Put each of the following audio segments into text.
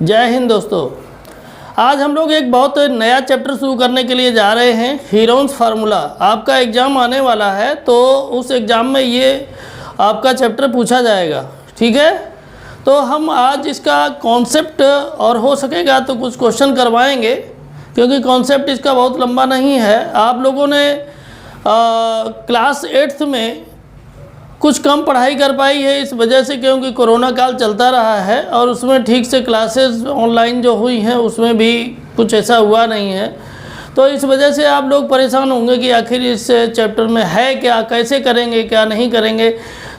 जय हिंद दोस्तों। आज हम लोग एक बहुत नया चैप्टर शुरू करने के लिए जा रहे हैं, हीरोन्स फार्मूला। आपका एग्ज़ाम आने वाला है तो उस एग्ज़ाम में ये आपका चैप्टर पूछा जाएगा, ठीक है। तो हम आज इसका कॉन्सेप्ट और हो सकेगा तो कुछ क्वेश्चन करवाएंगे, क्योंकि कॉन्सेप्ट इसका बहुत लंबा नहीं है। आप लोगों ने क्लास 8th में कुछ कम पढ़ाई कर पाई है इस वजह से, क्योंकि कोरोना काल चलता रहा है और उसमें ठीक से क्लासेस ऑनलाइन जो हुई हैं उसमें भी कुछ ऐसा हुआ नहीं है। तो इस वजह से आप लोग परेशान होंगे कि आखिर इस चैप्टर में है क्या, कैसे करेंगे, क्या नहीं करेंगे।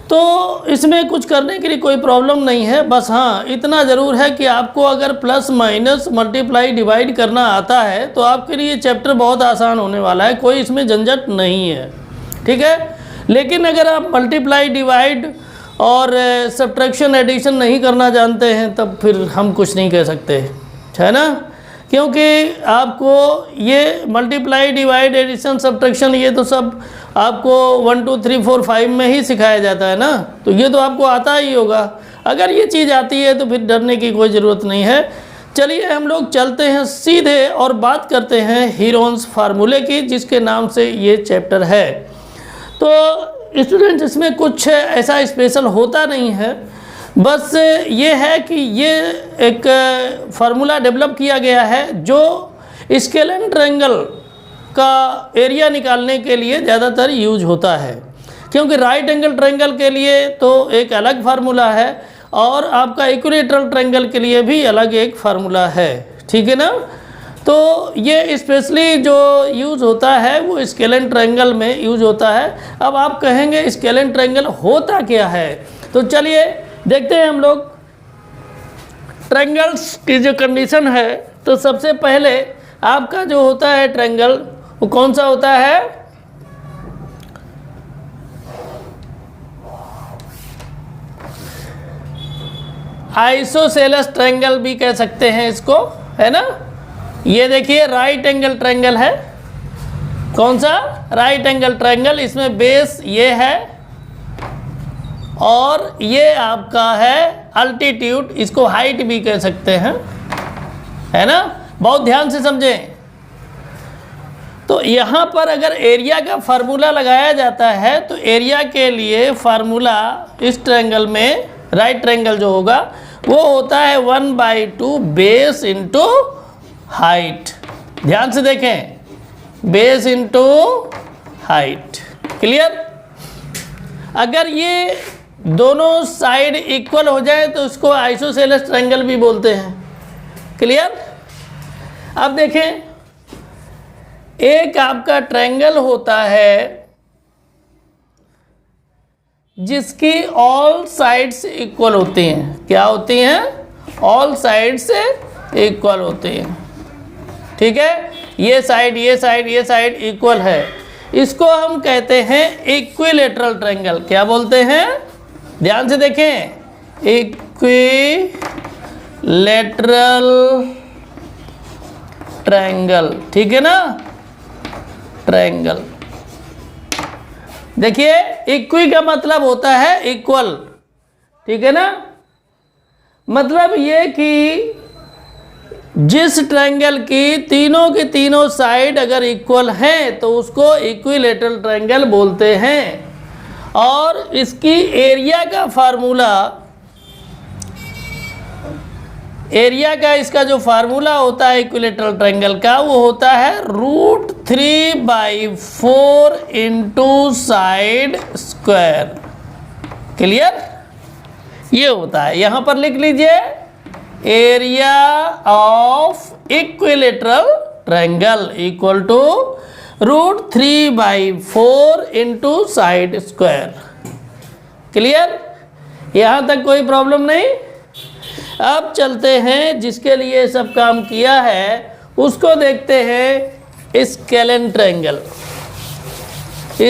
तो इसमें कुछ करने के लिए कोई प्रॉब्लम नहीं है। बस हाँ, इतना ज़रूर है कि आपको अगर प्लस माइनस मल्टीप्लाई डिवाइड करना आता है तो आपके लिए चैप्टर बहुत आसान होने वाला है, कोई इसमें झंझट नहीं है, ठीक है। लेकिन अगर आप मल्टीप्लाई डिवाइड और सब्ट्रैक्शन एडिशन नहीं करना जानते हैं तब फिर हम कुछ नहीं कह सकते, है ना। क्योंकि आपको ये मल्टीप्लाई डिवाइड एडिशन सब्ट्रैक्शन ये तो सब आपको 1 2 3 4 5 में ही सिखाया जाता है ना, तो ये तो आपको आता ही होगा। अगर ये चीज़ आती है तो फिर डरने की कोई ज़रूरत नहीं है। चलिए हम लोग चलते हैं सीधे और बात करते हैं हीरोन्स फार्मूले की, जिसके नाम से ये चैप्टर है। तो स्टूडेंट्स, इसमें कुछ ऐसा स्पेशल होता नहीं है, बस ये है कि ये एक फार्मूला डेवलप किया गया है जो स्केल एंड ट्रायंगल का एरिया निकालने के लिए ज़्यादातर यूज होता है। क्योंकि राइट एंगल ट्रायंगल के लिए तो एक अलग फार्मूला है और आपका इक्विलैटरल ट्रायंगल के लिए भी अलग एक फार्मूला है, ठीक है ना। तो ये स्पेशली जो यूज़ होता है वो स्केल एंड ट्रायंगल में यूज़ होता है। अब आप कहेंगे स्केल एंड ट्रायंगल होता क्या है, तो चलिए देखते हैं हम लोग। ट्रायंगल्स की जो कंडीशन है, तो सबसे पहले आपका जो होता है ट्रायंगल वो कौन सा होता है, आइसोसेलेस ट्रायंगल भी कह सकते हैं इसको, है ना। ये देखिए राइट एंगल ट्रायंगल है, कौन सा, राइट एंगल ट्रायंगल। इसमें बेस ये है और ये आपका है अल्टीट्यूड, इसको हाइट भी कह सकते हैं, है ना। बहुत ध्यान से समझें। तो यहाँ पर अगर एरिया का फार्मूला लगाया जाता है तो एरिया के लिए फार्मूला इस ट्रायंगल में, राइट ट्रायंगल जो होगा वो होता है 1/2 बेस इंटू हाइट। ध्यान से देखें, बेस इंटू हाइट, क्लियर। अगर ये दोनों साइड इक्वल हो जाए तो इसको आइसोसेलेस ट्रायंगल भी बोलते हैं, क्लियर। अब देखें, एक आपका ट्रायंगल होता है जिसकी ऑल साइड्स इक्वल होती हैं। क्या होती हैं, ऑल साइड्स इक्वल होती हैं, ठीक है। ये साइड, ये साइड, ये साइड इक्वल है, इसको हम कहते हैं इक्विलैटरल ट्रायंगल। क्या बोलते हैं, ध्यान से देखें, इक्विलैटरल ट्रायंगल, ठीक है ना, ट्रायंगल। देखिए इक्वी का मतलब होता है इक्वल, ठीक है ना। मतलब ये कि जिस ट्रायंगल की तीनों साइड अगर इक्वल हैं तो उसको इक्विलैटरल ट्रायंगल बोलते हैं। और इसकी एरिया का फार्मूला, एरिया का इसका जो फार्मूला होता है इक्विलैटरल ट्रायंगल का, वो होता है √3/4 इंटू साइड स्क्वायर, क्लियर। ये होता है, यहाँ पर लिख लीजिए, area of equilateral triangle equal to √3/4 into side square, clear. यहाँ तक कोई प्रॉब्लम नहीं। अब चलते हैं, जिसके लिए सब काम किया है उसको देखते हैं, scale and triangle.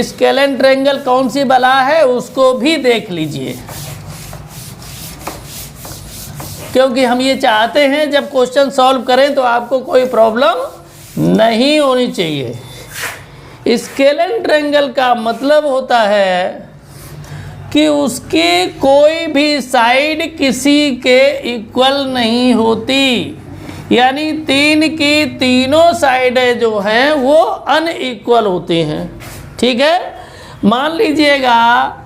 Scale and triangle कौन सी बला है उसको भी देख लीजिए, क्योंकि हम ये चाहते हैं जब क्वेश्चन सॉल्व करें तो आपको कोई प्रॉब्लम नहीं होनी चाहिए। स्केल एंड ट्रायंगल का मतलब होता है कि उसकी कोई भी साइड किसी के इक्वल नहीं होती, यानी 3 की तीनों साइडें जो हैं वो अनइक्वल होती हैं। ठीक है, मान लीजिएगा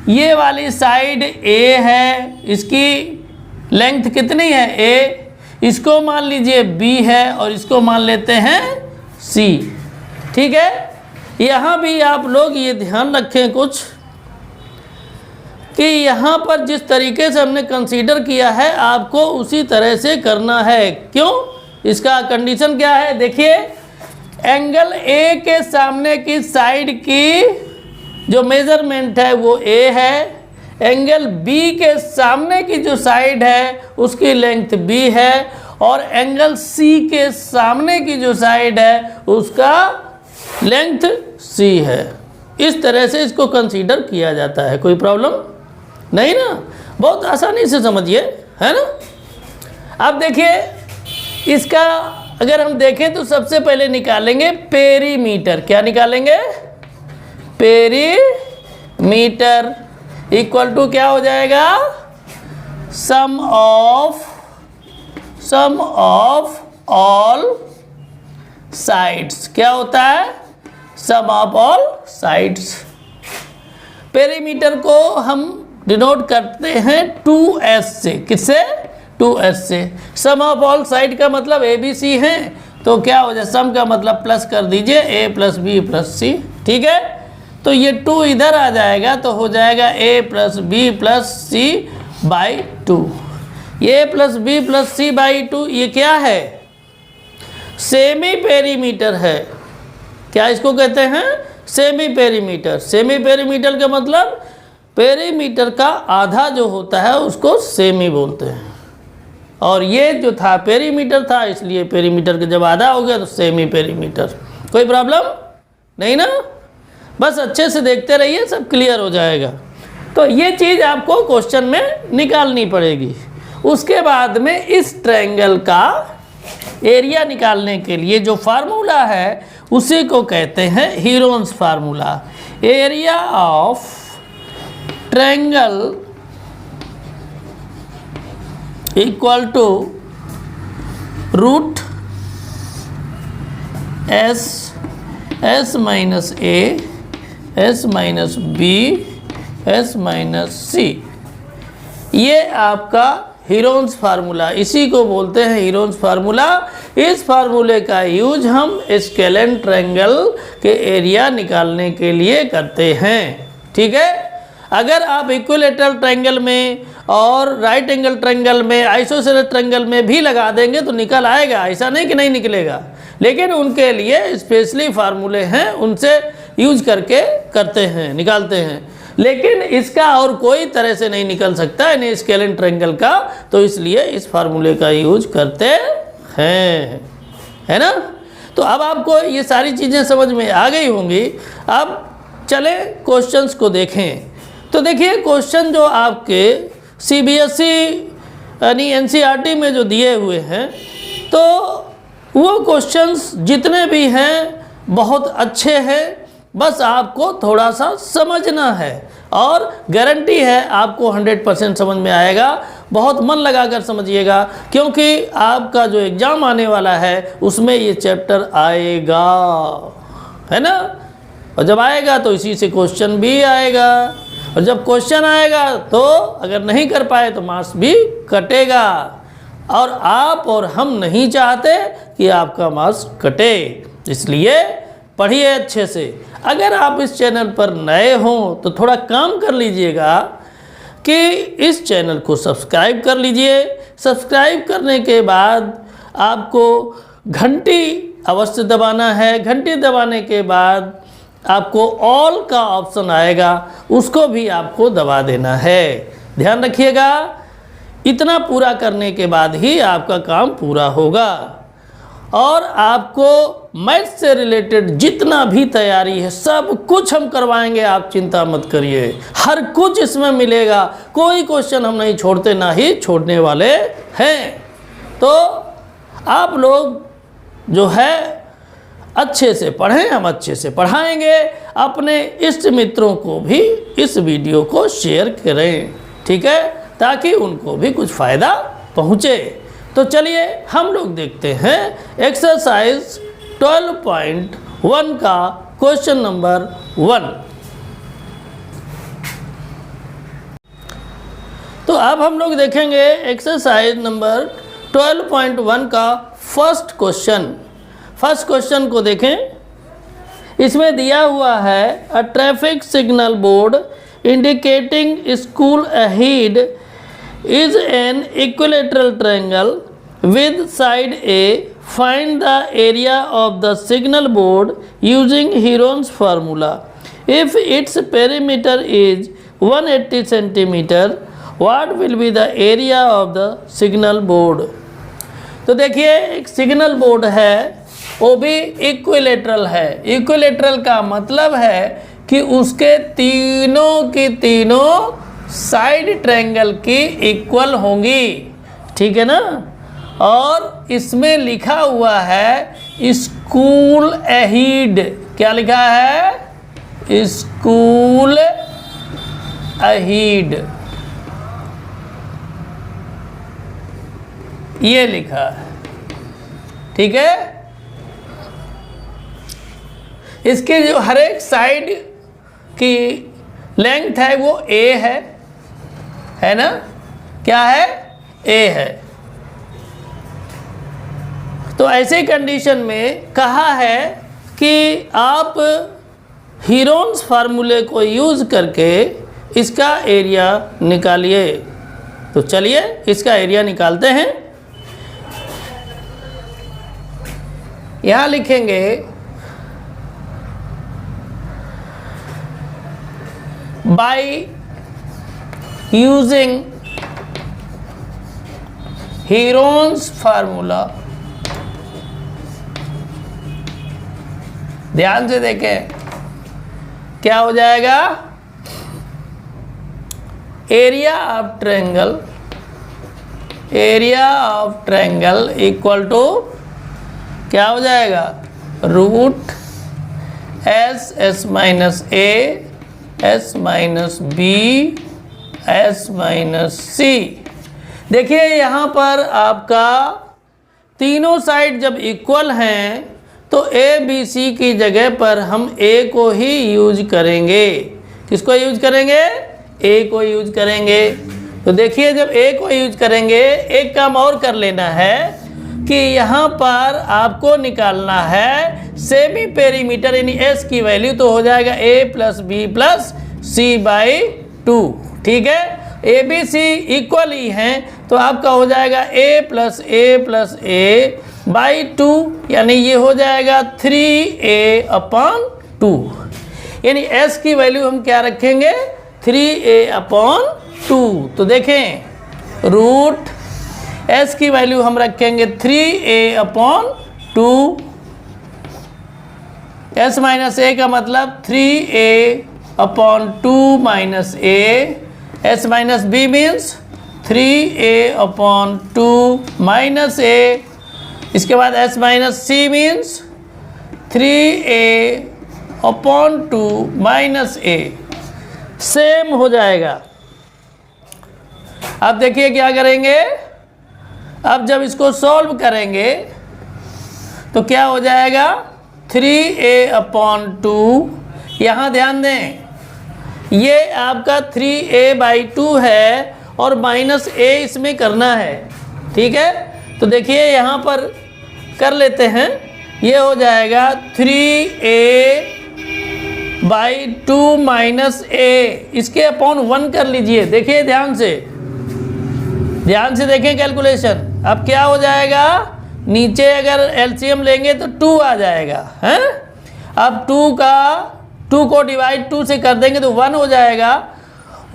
ये वाली साइड ए है, इसकी लेंथ कितनी है ए, इसको मान लीजिए बी है और इसको मान लेते हैं सी। ठीक है, यहाँ भी आप लोग ये ध्यान रखें कुछ कि यहाँ पर जिस तरीके से हमने कंसीडर किया है आपको उसी तरह से करना है। क्यों, इसका कंडीशन क्या है, देखिए एंगल ए के सामने की साइड की जो मेज़रमेंट है वो ए है, एंगल बी के सामने की जो साइड है उसकी लेंथ बी है, और एंगल सी के सामने की जो साइड है उसका लेंथ सी है। इस तरह से इसको कंसीडर किया जाता है, कोई प्रॉब्लम नहीं ना, बहुत आसानी से समझिए, है ना। अब देखिए इसका अगर हम देखें तो सबसे पहले निकालेंगे पेरीमीटर। क्या निकालेंगे, पेरीमीटर इक्वल टू क्या हो जाएगा, सम ऑफ ऑल साइड्स। क्या होता है, सम ऑफ ऑल साइड्स। पेरीमीटर को हम डिनोट करते हैं 2s से। किससे, 2s से। सम ऑफ ऑल साइड का मतलब ए बी सी है, तो क्या हो जाए, सम का मतलब प्लस कर दीजिए a प्लस बी प्लस सी। ठीक है, तो ये 2 इधर आ जाएगा तो हो जाएगा a plus B plus C by 2। ये plus B plus C by 2 ये क्या है, सेमी पेरीमीटर है। क्या इसको कहते हैं, सेमी पेरीमीटर। सेमी पेरीमीटर का मतलब पेरीमीटर का आधा जो होता है उसको सेमी बोलते हैं, और ये जो था पेरीमीटर था, इसलिए पेरीमीटर का जब आधा हो गया तो सेमी पेरीमीटर। कोई प्रॉब्लम नहीं ना, बस अच्छे से देखते रहिए, सब क्लियर हो जाएगा। तो ये चीज़ आपको क्वेश्चन में निकालनी पड़ेगी। उसके बाद में इस ट्रायंगल का एरिया निकालने के लिए जो फार्मूला है उसी को कहते हैं Heron's formula. Area of triangle equal to root S minus A S minus B S minus C. ये आपका हीरोन्स फार्मूला, इसी को बोलते हैं हीरोन्स फार्मूला। इस फार्मूले का यूज हम स्केलेन ट्रायंगल के एरिया निकालने के लिए करते हैं। ठीक है, अगर आप इक्विलेटरल ट्रायंगल में और राइट एंगल ट्रायंगल में, आइसोसेलेस ट्रायंगल में भी लगा देंगे तो निकल आएगा, ऐसा नहीं कि नहीं निकलेगा, लेकिन उनके लिए स्पेशली फार्मूले हैं, उनसे यूज करके करते हैं, निकालते हैं। लेकिन इसका और कोई तरह से नहीं निकल सकता है स्केलेन ट्रायंगल का, तो इसलिए इस फार्मूले का यूज करते हैं, है ना। तो अब आपको ये सारी चीज़ें समझ में आ गई होंगी। अब चले क्वेश्चंस को देखें। तो देखिए क्वेश्चन जो आपके CBSE यानी NCERT में जो दिए हुए हैं, तो वो क्वेश्चंस जितने भी हैं बहुत अच्छे हैं, बस आपको थोड़ा सा समझना है, और गारंटी है आपको 100% समझ में आएगा। बहुत मन लगाकर समझिएगा, क्योंकि आपका जो एग्ज़ाम आने वाला है उसमें ये चैप्टर आएगा, है ना। और जब आएगा तो इसी से क्वेश्चन भी आएगा, और जब क्वेश्चन आएगा तो अगर नहीं कर पाए तो मार्क्स भी कटेगा, और आप और हम नहीं चाहते कि आपका मार्क्स कटे, इसलिए पढ़िए अच्छे से। अगर आप इस चैनल पर नए हों तो थोड़ा काम कर लीजिएगा कि इस चैनल को सब्सक्राइब कर लीजिए। सब्सक्राइब करने के बाद आपको घंटी अवश्य दबाना है। घंटी दबाने के बाद आपको ऑल का ऑप्शन आएगा, उसको भी आपको दबा देना है। ध्यान रखिएगा, इतना पूरा करने के बाद ही आपका काम पूरा होगा। और आपको मैथ्स से रिलेटेड जितना भी तैयारी है सब कुछ हम करवाएंगे, आप चिंता मत करिए, हर कुछ इसमें मिलेगा। कोई क्वेश्चन हम नहीं छोड़ते, ना ही छोड़ने वाले हैं। तो आप लोग जो है अच्छे से पढ़ें, हम अच्छे से पढ़ाएंगे। अपने इष्ट मित्रों को भी इस वीडियो को शेयर करें, ठीक है, ताकि उनको भी कुछ फ़ायदा पहुँचे। तो चलिए हम लोग देखते हैं एक्सरसाइज 12.1 का क्वेश्चन नंबर 1। तो अब हम लोग देखेंगे एक्सरसाइज नंबर 12.1 का फर्स्ट क्वेश्चन। फर्स्ट क्वेश्चन को देखें। इसमें दिया हुआ है a traffic signal board indicating school ahead is an equilateral triangle with side A. Find the area of the signal board using Heron's formula. If its perimeter is 180 centimeter, what will be the area of the signal board? तो देखिए एक signal board है, वो भी equilateral है। Equilateral का मतलब है कि उसके तीनों की तीनों साइड ट्रायंगल की इक्वल होंगी, ठीक है ना। और इसमें लिखा हुआ है स्कूल अहेड। क्या लिखा है? स्कूल अहेड, ये लिखा है, ठीक है। इसके जो हर एक साइड की लेंथ है वो a है ना। क्या है? a है। तो ऐसे कंडीशन में कहा है कि आप हीरोन्स फार्मूले को यूज़ करके इसका एरिया निकालिए। तो चलिए इसका एरिया निकालते हैं। यहाँ लिखेंगे बाय यूजिंग हीरोन्स फार्मूला। ध्यान से देखें क्या हो जाएगा। Area of triangle equal to क्या हो जाएगा? Root S minus A S minus B S minus C. देखिए यहाँ पर आपका तीनों साइड जब इक्वल हैं तो ए बी सी की जगह पर हम ए को ही यूज करेंगे। किसको यूज करेंगे? ए को यूज करेंगे। तो देखिए जब ए को यूज करेंगे, एक काम और कर लेना है कि यहाँ पर आपको निकालना है सेमी पेरीमीटर, यानी एस की वैल्यू तो हो जाएगा A plus B plus C by 2, ठीक है। ए बी सी इक्वल ही हैं तो आपका हो जाएगा ए प्लस ए बाई 2, यानी ये हो जाएगा 3a अपॉन 2। यानी s की वैल्यू हम क्या रखेंगे? 3a upon 2। तो देखें रूट s की वैल्यू हम रखेंगे 3a upon 2। s minus a का मतलब 3a upon 2 minus a। s minus b means 3a upon 2 minus a। इसके बाद s minus c means 3a upon 2 minus a। Same हो जाएगा। अब देखिए क्या करेंगे। अब जब इसको सॉल्व करेंगे तो क्या हो जाएगा? 3a upon 2। यहाँ ध्यान दें ये आपका 3a बाई 2 है और माइनस a इसमें करना है, ठीक है। तो देखिए यहाँ पर कर लेते हैं, ये हो जाएगा 3a बाई 2 माइनस a। इसके अपॉन 1 कर लीजिए। देखिए ध्यान से देखें कैलकुलेशन। अब क्या हो जाएगा? नीचे अगर एलसीएम लेंगे तो 2 आ जाएगा, हैं। अब 2 को डिवाइड 2 से कर देंगे तो 1 हो जाएगा।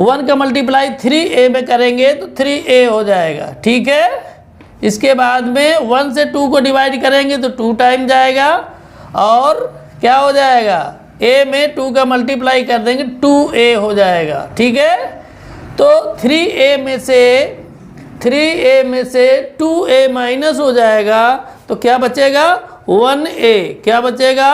1 का मल्टीप्लाई 3a में करेंगे तो 3a हो जाएगा, ठीक है। इसके बाद में 1 से 2 को डिवाइड करेंगे तो 2 टाइम जाएगा और क्या हो जाएगा? a में 2 का मल्टीप्लाई कर देंगे 2a हो जाएगा, ठीक है। तो 3a में से 2a माइनस हो जाएगा तो क्या बचेगा? 1a, क्या बचेगा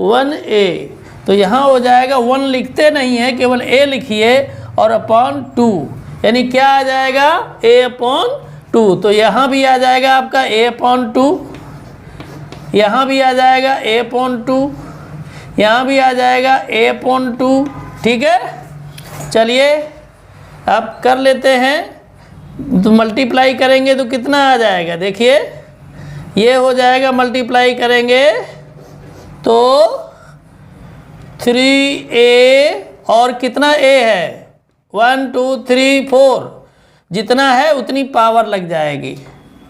1a। तो यहाँ हो जाएगा 1 लिखते नहीं है, केवल a लिखिए और अपॉन 2, यानी क्या आ जाएगा a अपॉन 2। तो यहाँ भी आ जाएगा आपका a अपॉन 2, यहाँ भी आ जाएगा a अपॉन 2, यहाँ भी आ जाएगा a अपॉन 2। ठीक है, चलिए अब कर लेते हैं। तो मल्टीप्लाई करेंगे तो कितना आ जाएगा, देखिए ये हो जाएगा, मल्टीप्लाई करेंगे तो 3a और कितना a है 1 2 3 4, जितना है उतनी पावर लग जाएगी,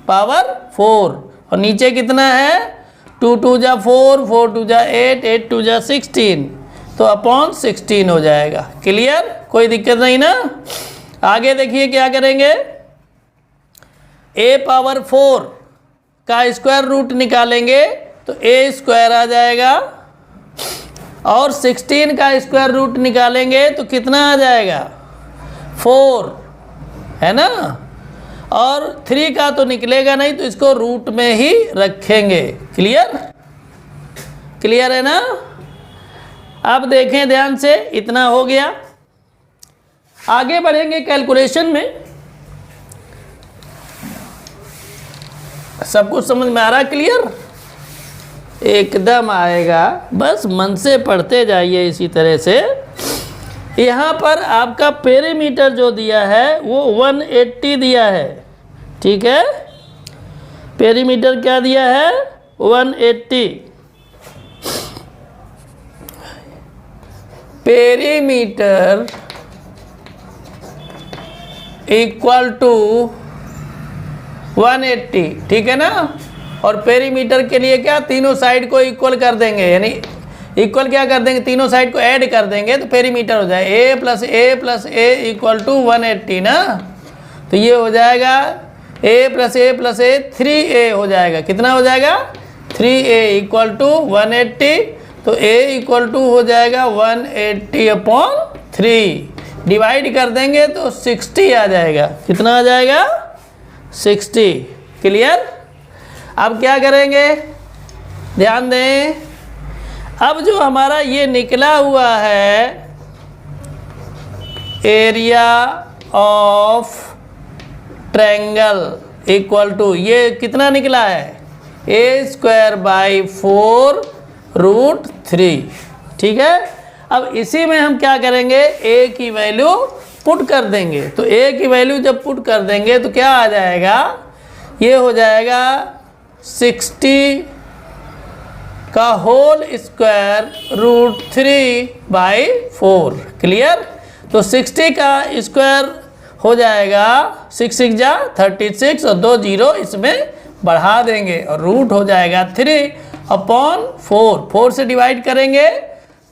पावर 4। और नीचे कितना है 2 2 जा 4, 4 2 जा 8, 8 2 जा 16, तो अपॉन 16 हो जाएगा। क्लियर, कोई दिक्कत नहीं ना। आगे देखिए क्या करेंगे, a पावर 4 का स्क्वायर रूट निकालेंगे तो a स्क्वायर आ जाएगा, और 16 का स्क्वायर रूट निकालेंगे तो कितना आ जाएगा 4, है ना। और 3 का तो निकलेगा नहीं, तो इसको रूट में ही रखेंगे। क्लियर, क्लियर है ना। अब देखें ध्यान से, इतना हो गया। आगे बढ़ेंगे कैलकुलेशन में। सब कुछ समझ में आ रहा है, क्लियर एकदम आएगा, बस मन से पढ़ते जाइए इसी तरह से। यहाँ पर आपका पेरीमीटर जो दिया है वो 180 दिया है, ठीक है। पेरीमीटर क्या दिया है 180। पेरीमीटर इक्वल टू 180, ठीक है ना। और पेरीमीटर के लिए क्या, तीनों साइड को इक्वल कर देंगे, यानी इक्वल क्या कर देंगे, तीनों साइड को ऐड कर देंगे तो पेरीमीटर हो जाए a plus a equal to 180 ना। तो ये हो जाएगा a प्लस a 3a हो जाएगा, कितना हो जाएगा 3a इक्वल टू 180। तो a इक्वल टू हो जाएगा 180 अपॉन 3, डिवाइड कर देंगे तो 60 आ जाएगा, कितना आ जाएगा 60। क्लियर। अब क्या करेंगे, ध्यान दें। अब जो हमारा ये निकला हुआ है area of triangle equal to, ये कितना निकला है a² / √3, ठीक है। अब इसी में हम क्या करेंगे, a की वैल्यू पुट कर देंगे। तो a की वैल्यू जब पुट कर देंगे तो क्या आ जाएगा, ये हो जाएगा 60 का होल स्क्वायर √3/4। क्लियर। तो 60 का स्क्वायर हो जाएगा 6 6 जा 36 और 2 0 इसमें बढ़ा देंगे और रूट हो जाएगा 3/4। 4 से डिवाइड करेंगे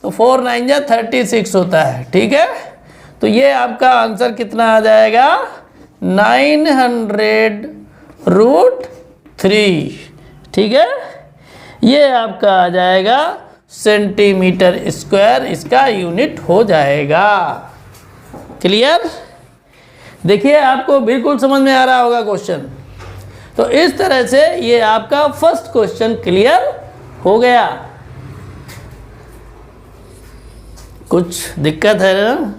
तो 4 9 जा 36 होता है, ठीक है। तो ये आपका आंसर कितना आ जाएगा 900√3, ठीक है। ये आपका आ जाएगा सेंटीमीटर स्क्वायर, इसका यूनिट हो जाएगा। क्लियर। देखिए आपको बिल्कुल समझ में आ रहा होगा क्वेश्चन। तो इस तरह से ये आपका फर्स्ट क्वेश्चन क्लियर हो गया। कुछ दिक्कत है ना,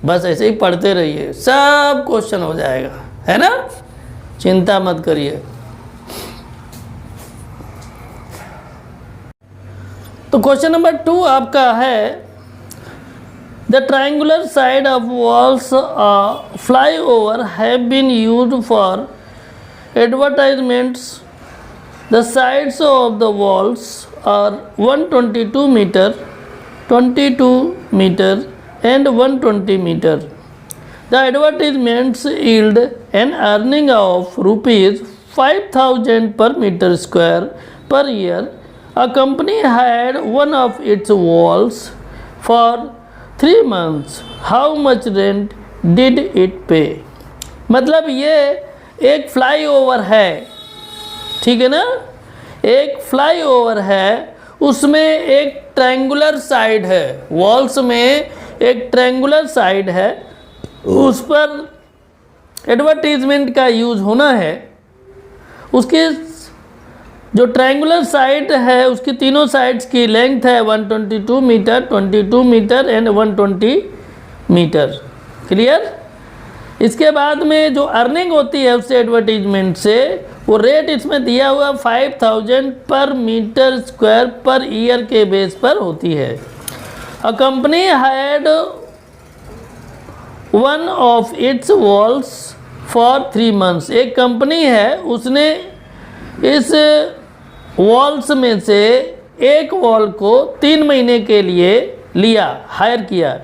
बस ऐसे ही पढ़ते रहिए, सब क्वेश्चन हो जाएगा, है ना, चिंता मत करिए। तो क्वेश्चन नंबर 2 आपका है, the triangular side of walls flyover have been used for advertisements. The sides of the walls are 122 meter, 22 meter and 120 meter. The advertisements yield an earning of rupees 5,000 per meter square per year. A company had one of its walls for 3 months. How much rent did it pay? मतलब ये एक flyover है, ठीक है ना, एक flyover है, उसमें एक ट्रायंगुलर साइड है, वॉल्स में एक ट्रायंगुलर साइड है, उस पर एडवर्टीजमेंट का यूज़ होना है। उसकी जो ट्रायंगुलर साइड है उसकी तीनों साइड्स की लेंथ है 122 meter, 22 meter and 120 meter. Clear. इसके बाद में जो अर्निंग होती है उससे एडवर्टीजमेंट से, वो रेट इसमें दिया हुआ 5000 पर मीटर स्क्वायर पर ईयर के बेस पर होती है। A company had one of it's walls for 3 months. एक कंपनी है, उसने इस वॉल्स में से एक वॉल को 3 महीने के लिए लिया, हायर किया।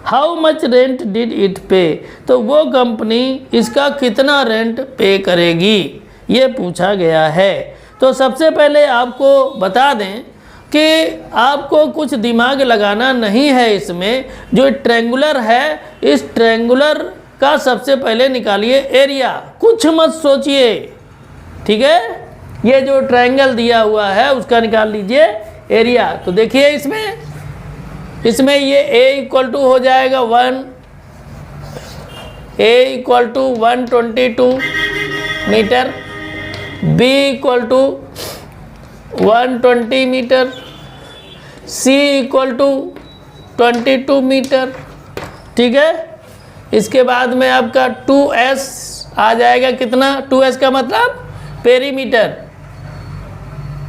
How much rent did it पे, तो वो कंपनी इसका कितना रेंट पे करेगी, ये पूछा गया है। तो सबसे पहले आपको बता दें कि आपको कुछ दिमाग लगाना नहीं है इसमें। जो ट्रायंगुलर है, इस ट्रायंगुलर का सबसे पहले निकालिए एरिया, कुछ मत सोचिए, ठीक है। ये जो ट्रायंगल दिया हुआ है उसका निकाल लीजिए एरिया। तो देखिए इसमें ये A = हो जाएगा 122 meter, B = 120 meter, C = 22 meter, ठीक है। इसके बाद में आपका 2S आ जाएगा, कितना, 2S का मतलब पेरीमीटर।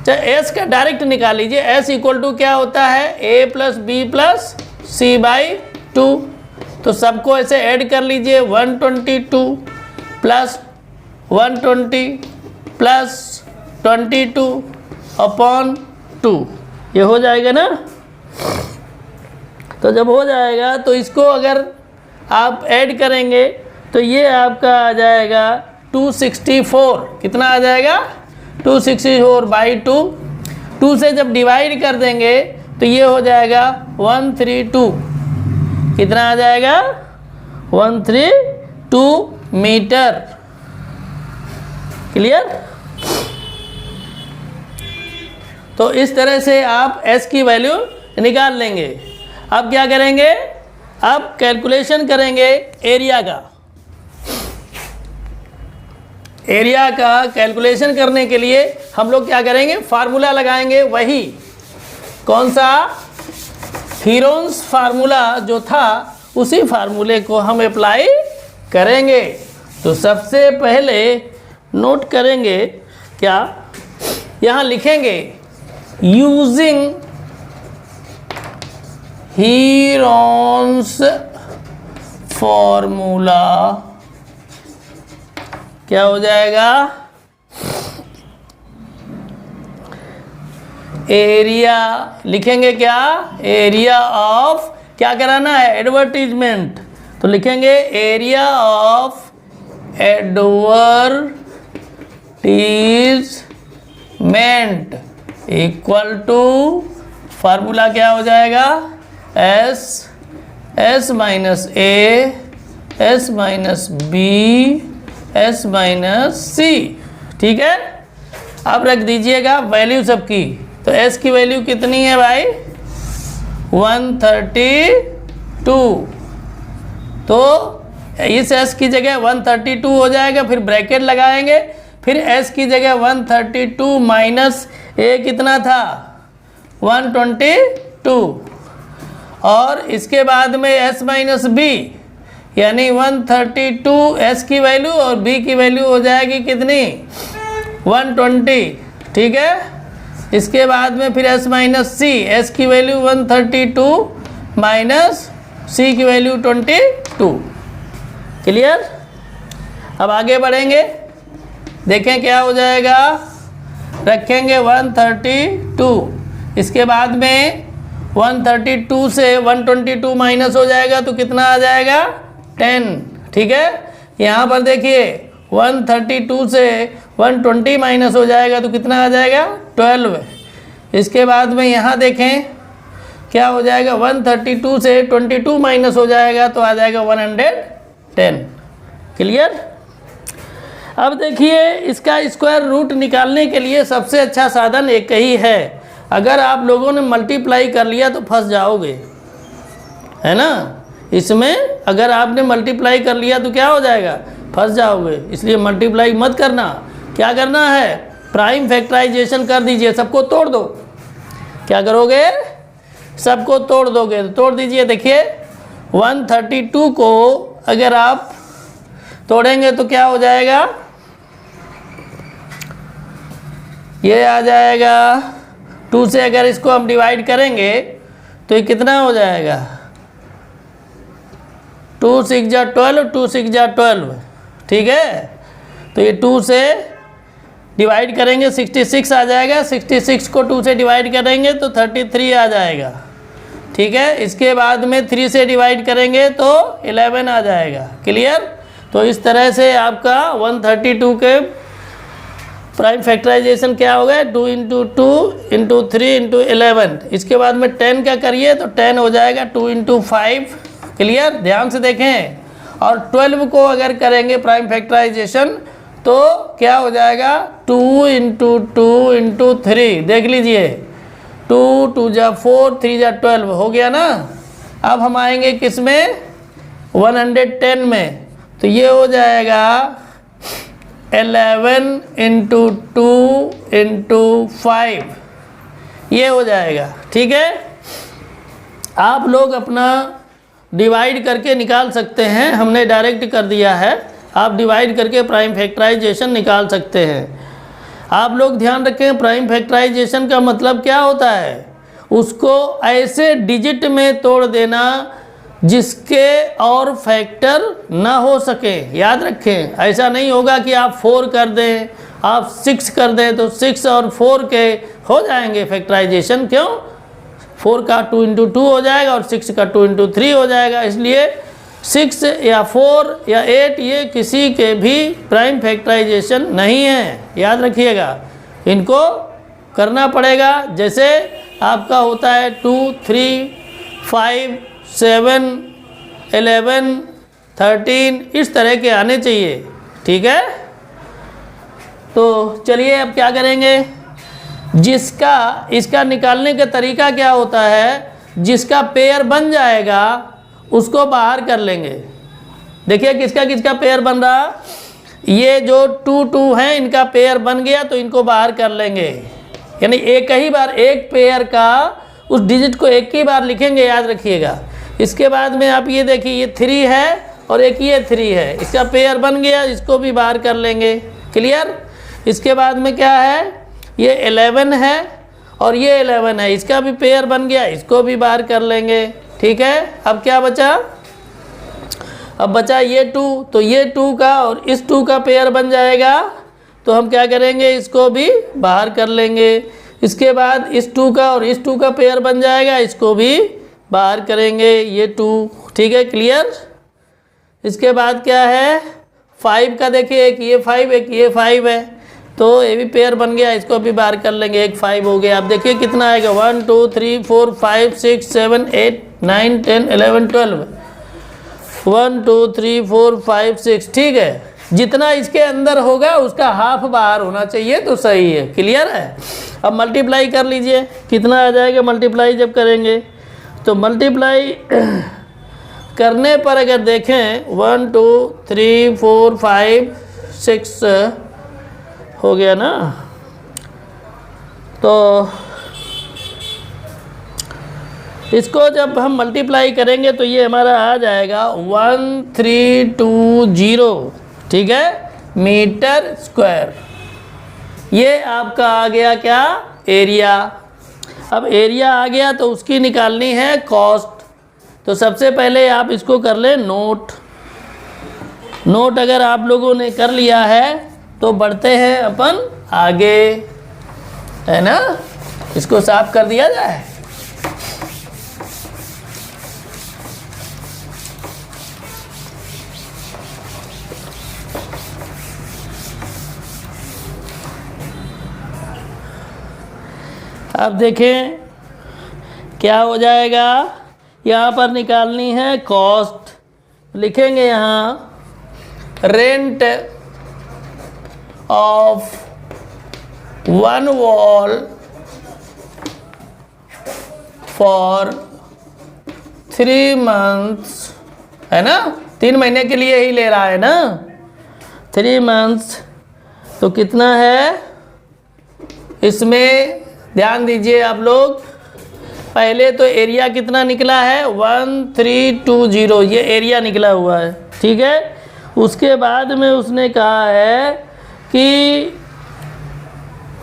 चाहे S का डायरेक्ट निकाल लीजिए। S = क्या होता है, A + B + C/2। तो सबको ऐसे ऐड कर लीजिए, 122 + 120 + 22/2, ये हो जाएगा ना। तो जब हो जाएगा तो इसको अगर आप ऐड करेंगे तो ये आपका आ जाएगा 264। कितना आ जाएगा, 264/2। 2 से जब डिवाइड कर देंगे तो ये हो जाएगा 132। कितना आ जाएगा, 132 मीटर। क्लियर। तो इस तरह से आप S की वैल्यू निकाल लेंगे। अब क्या करेंगे, अब कैलकुलेशन करेंगे एरिया का। एरिया का कैलकुलेशन करने के लिए हम लोग क्या करेंगे, फार्मूला लगाएंगे। वही कौन सा, हीरोन्स फार्मूला जो था, उसी फार्मूले को हम अप्लाई करेंगे। तो सबसे पहले नोट करेंगे, क्या यहाँ लिखेंगे, यूजिंग हीरोन्स फार्मूला, क्या हो जाएगा, एरिया लिखेंगे, क्या, एरिया ऑफ, क्या कराना है, एडवर्टीजमेंट। तो लिखेंगे area of advertisement equal to, formula क्या हो जाएगा, S - A S - B S - C, ठीक है। अब रख दीजिएगा वैल्यू सबकी। तो S की वैल्यू कितनी है भाई, 132। तो इस S की जगह 132 हो जाएगा, फिर ब्रैकेट लगाएंगे, फिर S की जगह 132 माइनस A कितना था, 122, और इसके बाद में S - B यानी 132 S की वैल्यू और B की वैल्यू हो जाएगी कितनी, 120, ठीक है। इसके बाद में फिर S - C, S की वैल्यू 132 माइनस C की वैल्यू 22। क्लियर। अब आगे बढ़ेंगे, देखें क्या हो जाएगा, रखेंगे 132, इसके बाद में 132 से 122 माइनस हो जाएगा तो कितना आ जाएगा, 10, ठीक है। यहाँ पर देखिए 132 से 120 माइनस हो जाएगा तो कितना आ जाएगा, 12। इसके बाद में यहाँ देखें क्या हो जाएगा, 132 से 22 माइनस हो जाएगा तो आ जाएगा 110। क्लियर। अब देखिए इसका स्क्वायर रूट निकालने के लिए सबसे अच्छा साधन एक ही है। अगर आप लोगों ने मल्टीप्लाई कर लिया तो फंस जाओगे, है ना। इसमें अगर आपने मल्टीप्लाई कर लिया तो क्या हो जाएगा, फंस जाओगे। इसलिए मल्टीप्लाई मत करना, क्या करना है, प्राइम फैक्टराइजेशन कर दीजिए, सबको तोड़ दो। क्या करोगे? सबको तोड़ दोगे। तो तोड़ दीजिए। देखिए 132 को अगर आप तोड़ेंगे तो क्या हो जाएगा? ये आ जाएगा 2 से अगर इसको हम डिवाइड करेंगे तो ये कितना हो जाएगा? 2 6 जा 12, 2 6 जा 12, ठीक है। तो ये 2 से डिवाइड करेंगे 66 आ जाएगा, 66 को 2 से डिवाइड करेंगे तो 33 आ जाएगा, ठीक है। इसके बाद में 3 से डिवाइड करेंगे तो 11 आ जाएगा। क्लियर? तो इस तरह से आपका 132 के प्राइम फैक्टराइजेशन क्या हो गया? 2 × 2 × 3 × 11। इसके बाद में 10 का करिए तो 10 हो जाएगा 2 × 5। क्लियर? ध्यान से देखें। और 12 को अगर करेंगे प्राइम फैक्टराइजेशन तो क्या हो जाएगा? 2 × 2 × 3। देख लीजिए 2 2 जा 4, 3 जा 12 हो गया ना। अब हम आएंगे किस में? 110 में। तो ये हो जाएगा 11 × 2 × 5, ये हो जाएगा, ठीक है। आप लोग अपना डिवाइड करके निकाल सकते हैं, हमने डायरेक्ट कर दिया है। आप डिवाइड करके प्राइम फैक्टराइजेशन निकाल सकते हैं। आप लोग ध्यान रखें, प्राइम फैक्टराइजेशन का मतलब क्या होता है? उसको ऐसे डिजिट में तोड़ देना जिसके और फैक्टर ना हो सके। याद रखें, ऐसा नहीं होगा कि आप 4 कर दें, आप 6 कर दें तो 6 और 4 के हो जाएंगे फैक्टराइजेशन। क्यों? 4 का 2 × 2 हो जाएगा और 6 का 2 × 3 हो जाएगा। इसलिए 6 या 4 या 8 ये किसी के भी प्राइम फैक्टराइजेशन नहीं है। याद रखिएगा, इनको करना पड़ेगा। जैसे आपका होता है 2 3 5 7 11 13, इस तरह के आने चाहिए, ठीक है। तो चलिए अब क्या करेंगे? जिसका इसका निकालने का तरीका क्या होता है? जिसका पेयर बन जाएगा उसको बाहर कर लेंगे। देखिए किसका किसका पेयर बन रहा? ये जो 2 2 हैं इनका पेयर बन गया तो इनको बाहर कर लेंगे। यानी एक ही बार एक पेयर का उस डिजिट को एक ही बार लिखेंगे, याद रखिएगा। इसके बाद में आप ये देखिए ये 3 है और एक ये 3 है, इसका पेयर बन गया, इसको भी बाहर कर लेंगे। क्लियर? इसके बाद में क्या है? ये 11 है और ये 11 है, इसका भी पेयर बन गया, इसको भी बाहर कर लेंगे, ठीक है। अब क्या बचा? अब बचा ये 2, तो ये 2 का और इस 2 का पेयर बन जाएगा तो हम क्या करेंगे? इसको भी बाहर कर लेंगे। इसके बाद इस 2 का और इस 2 का पेयर बन जाएगा, इसको भी बाहर करेंगे, ये 2, ठीक है। क्लियर? इसके बाद क्या है? 5 का देखिए, एक ये 5 एक ये 5 है, तो ये भी पेयर बन गया, इसको भी बाहर कर लेंगे, एक 5 हो गया। अब देखिए कितना आएगा? 1 2 3 4 5 6 7 8 9 10 11 12, 1 2 3 4 5 6, ठीक है। जितना इसके अंदर होगा उसका हाफ बाहर होना चाहिए तो सही है। क्लियर है? अब मल्टीप्लाई कर लीजिए, कितना आ जाएगा मल्टीप्लाई जब करेंगे? तो मल्टीप्लाई करने पर अगर देखें 1 2 3 4 5 6 हो गया ना, तो इसको जब हम मल्टीप्लाई करेंगे तो ये हमारा आ जाएगा 1320, ठीक है, मीटर स्क्वायर। ये आपका आ गया क्या? एरिया। अब एरिया आ गया तो उसकी निकालनी है कॉस्ट। तो सबसे पहले आप इसको कर लें नोट। नोट अगर आप लोगों ने कर लिया है तो बढ़ते हैं अपन आगे, है ना। इसको साफ कर दिया जाए। अब देखें क्या हो जाएगा। यहाँ पर निकालनी है कॉस्ट। लिखेंगे यहाँ rent of 1 wall for 3 months, है ना। 3 महीने के लिए ही ले रहा है ना, 3 मंथ्स। तो कितना है? इसमें ध्यान दीजिए आप लोग, पहले तो एरिया कितना निकला है 1320, ये एरिया निकला हुआ है, ठीक है। उसके बाद में उसने कहा है कि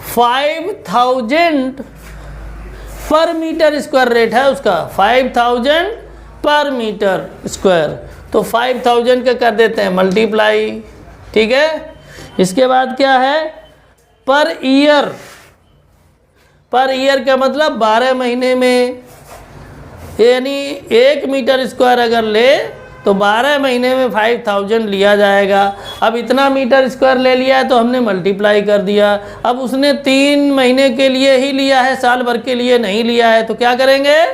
5000 पर मीटर स्क्वायर रेट है उसका, 5000 पर मीटर स्क्वायर। तो 5000 का कर देते हैं मल्टीप्लाई, ठीक है। इसके बाद क्या है पर ईयर, पर ईयर का मतलब 12 महीने में, यानी 1 मीटर स्क्वायर अगर ले तो 12 महीने में 5000 लिया जाएगा। अब इतना मीटर स्क्वायर ले लिया है तो हमने मल्टीप्लाई कर दिया। अब उसने 3 महीने के लिए ही लिया है, साल भर के लिए नहीं लिया है, तो क्या करेंगे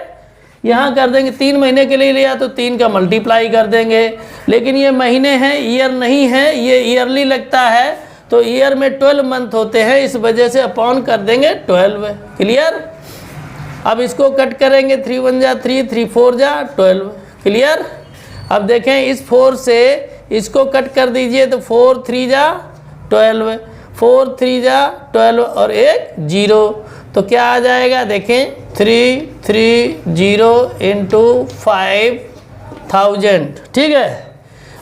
यहाँ कर देंगे, 3 महीने के लिए लिया तो 3 का मल्टीप्लाई कर देंगे। लेकिन ये महीने हैं, ईयर नहीं है, ये ईयरली लगता है, तो ईयर में 12 मंथ होते हैं, इस वजह से अपॉन कर देंगे 12। क्लियर। अब इसको कट करेंगे, 3 1 जा 3, 3 4 जा 12। क्लियर। अब देखें इस 4 से इसको कट कर दीजिए तो 4 3 जा 12, 4 3 जा 12 और एक 0, तो क्या आ जाएगा देखें 330 इंटू 5000, ठीक है।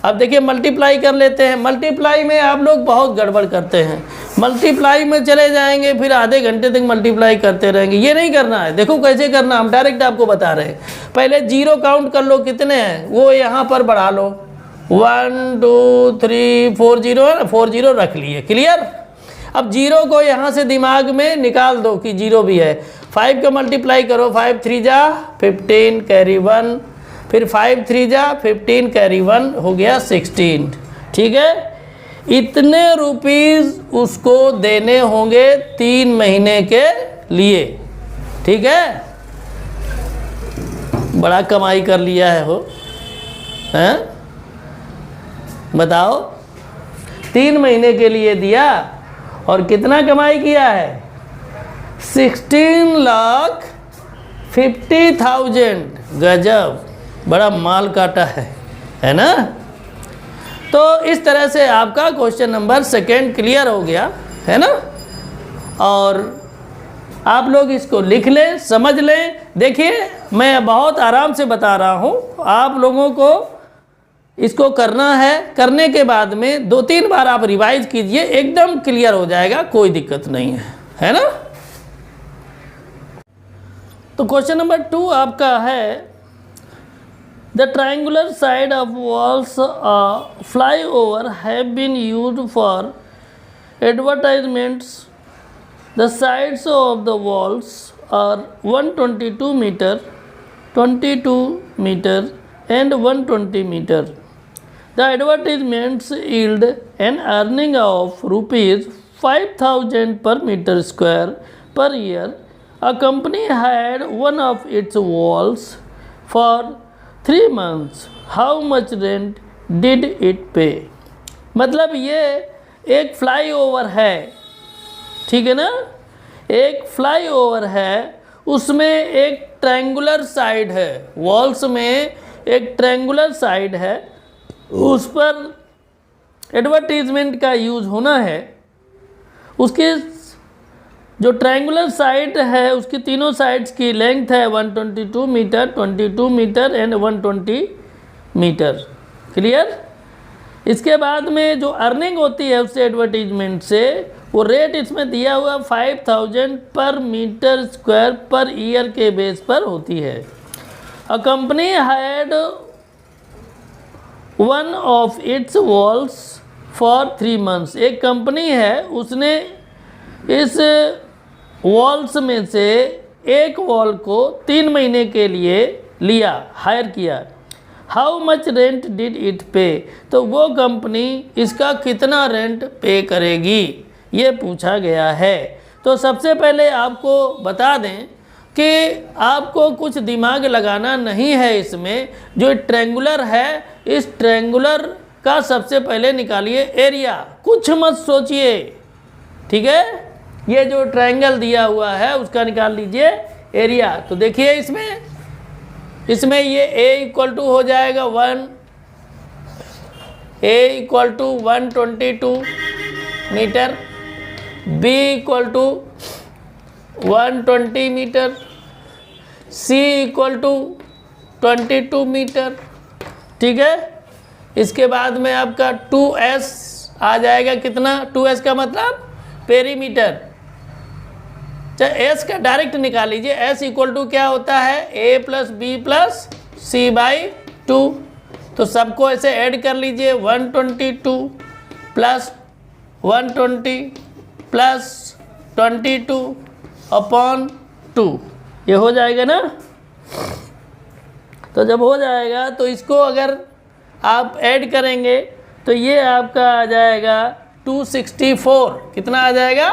अब देखिए मल्टीप्लाई कर लेते हैं। मल्टीप्लाई में आप लोग बहुत गड़बड़ करते हैं, मल्टीप्लाई में चले जाएंगे फिर आधे घंटे तक मल्टीप्लाई करते रहेंगे, ये नहीं करना है। देखो कैसे करना, हम डायरेक्ट आपको बता रहे हैं। पहले 0 काउंट कर लो कितने हैं, वो यहाँ पर बढ़ा लो, 1 2 3 4 0 है ना, 4 0 रख लिए। क्लियर। अब 0 को यहाँ से दिमाग में निकाल दो कि 0 भी है। 5 का मल्टीप्लाई करो, 5 3 जा 15 कैरी 1, फिर 5 3 जा 15 कैरी 1 हो गया 16, ठीक है। इतने रुपीस उसको देने होंगे 3 महीने के लिए, ठीक है। बड़ा कमाई कर लिया है हो, हैं बताओ। 3 महीने के लिए दिया और कितना कमाई किया है 16,50,000। गजब, बड़ा माल काटा है ना। तो इस तरह से आपका क्वेश्चन नंबर 2 क्लियर हो गया है ना। और आप लोग इसको लिख लें, समझ लें। देखिए मैं बहुत आराम से बता रहा हूँ, आप लोगों को इसको करना है। करने के बाद में 2-3 बार आप रिवाइज कीजिए, एकदम क्लियर हो जाएगा, कोई दिक्कत नहीं है ना। तो क्वेश्चन नंबर 2 आपका है, The triangular side of walls flyover have been used for advertisements. The sides of the walls are 122 meter, 22 meter and 120 meter. The advertisements yield an earning of rupees 5,000 per meter square per year. A company had one of its walls for 3 months. How much rent did it pay? मतलब ये एक fly over है, ठीक है ना। एक fly over है, उसमें एक ट्रायंगुलर साइड है, वॉल्स में एक ट्रायंगुलर साइड है, उस पर एडवर्टीजमेंट का यूज़ होना है। उसके जो ट्रायंगुलर साइड है उसकी तीनों साइड्स की लेंथ है 122 meter, 22 meter and 120 meter. Clear. इसके बाद में जो अर्निंग होती है उससे एडवर्टीजमेंट से, वो रेट इसमें दिया हुआ 5,000 पर मीटर स्क्वायर पर ईयर के बेस पर होती है। A company had one of it's walls for 3 months. एक कंपनी है, उसने इस वॉल्स में से एक वॉल को 3 महीने के लिए लिया, हायर किया। How much rent did it पे? तो वो कंपनी इसका कितना रेंट पे करेगी, ये पूछा गया है। तो सबसे पहले आपको बता दें कि आपको कुछ दिमाग लगाना नहीं है इसमें। जो ट्रायंगुलर है, इस ट्रायंगुलर का सबसे पहले निकालिए एरिया, कुछ मत सोचिए, ठीक है। ये जो ट्रायंगल दिया हुआ है उसका निकाल लीजिए एरिया। तो देखिए इसमें ये A = हो जाएगा 1, A = 122 meter, B = 120 meter, C equal to 22 meter, ठीक है। इसके बाद में आपका 2S आ जाएगा कितना, 2S का मतलब पेरीमीटर, चाहे S का डायरेक्ट निकाल लीजिए। S इक्वल टू क्या होता है, A plus B plus C by 2, तो सबको ऐसे ऐड कर लीजिए, 122 प्लस 120 प्लस 22 अपॉन 2, ये हो जाएगा ना। तो जब हो जाएगा तो इसको अगर आप ऐड करेंगे तो ये आपका आ जाएगा 264, कितना आ जाएगा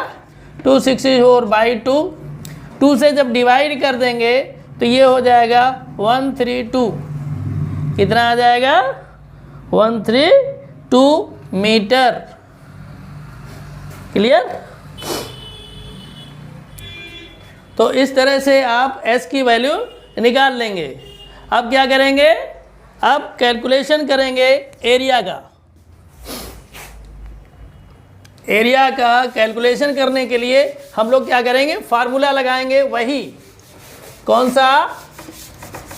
264 बाई 2 से जब डिवाइड कर देंगे तो ये हो जाएगा 132, कितना आ जाएगा 132 मीटर। क्लियर। तो इस तरह से आप S की वैल्यू निकाल लेंगे। अब क्या करेंगे, अब कैलकुलेशन करेंगे एरिया का। एरिया का कैलकुलेशन करने के लिए हम लोग क्या करेंगे, फार्मूला लगाएंगे, वही कौन सा,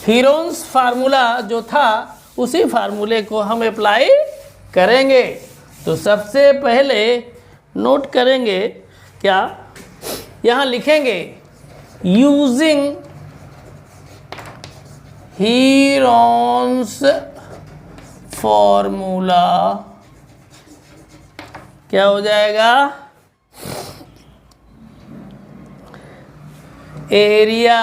हीरोन्स फार्मूला जो था उसी फार्मूले को हम अप्लाई करेंगे। तो सबसे पहले नोट करेंगे क्या, यहाँ लिखेंगे यूजिंग हीरोन्स फॉर्मूला, क्या हो जाएगा, एरिया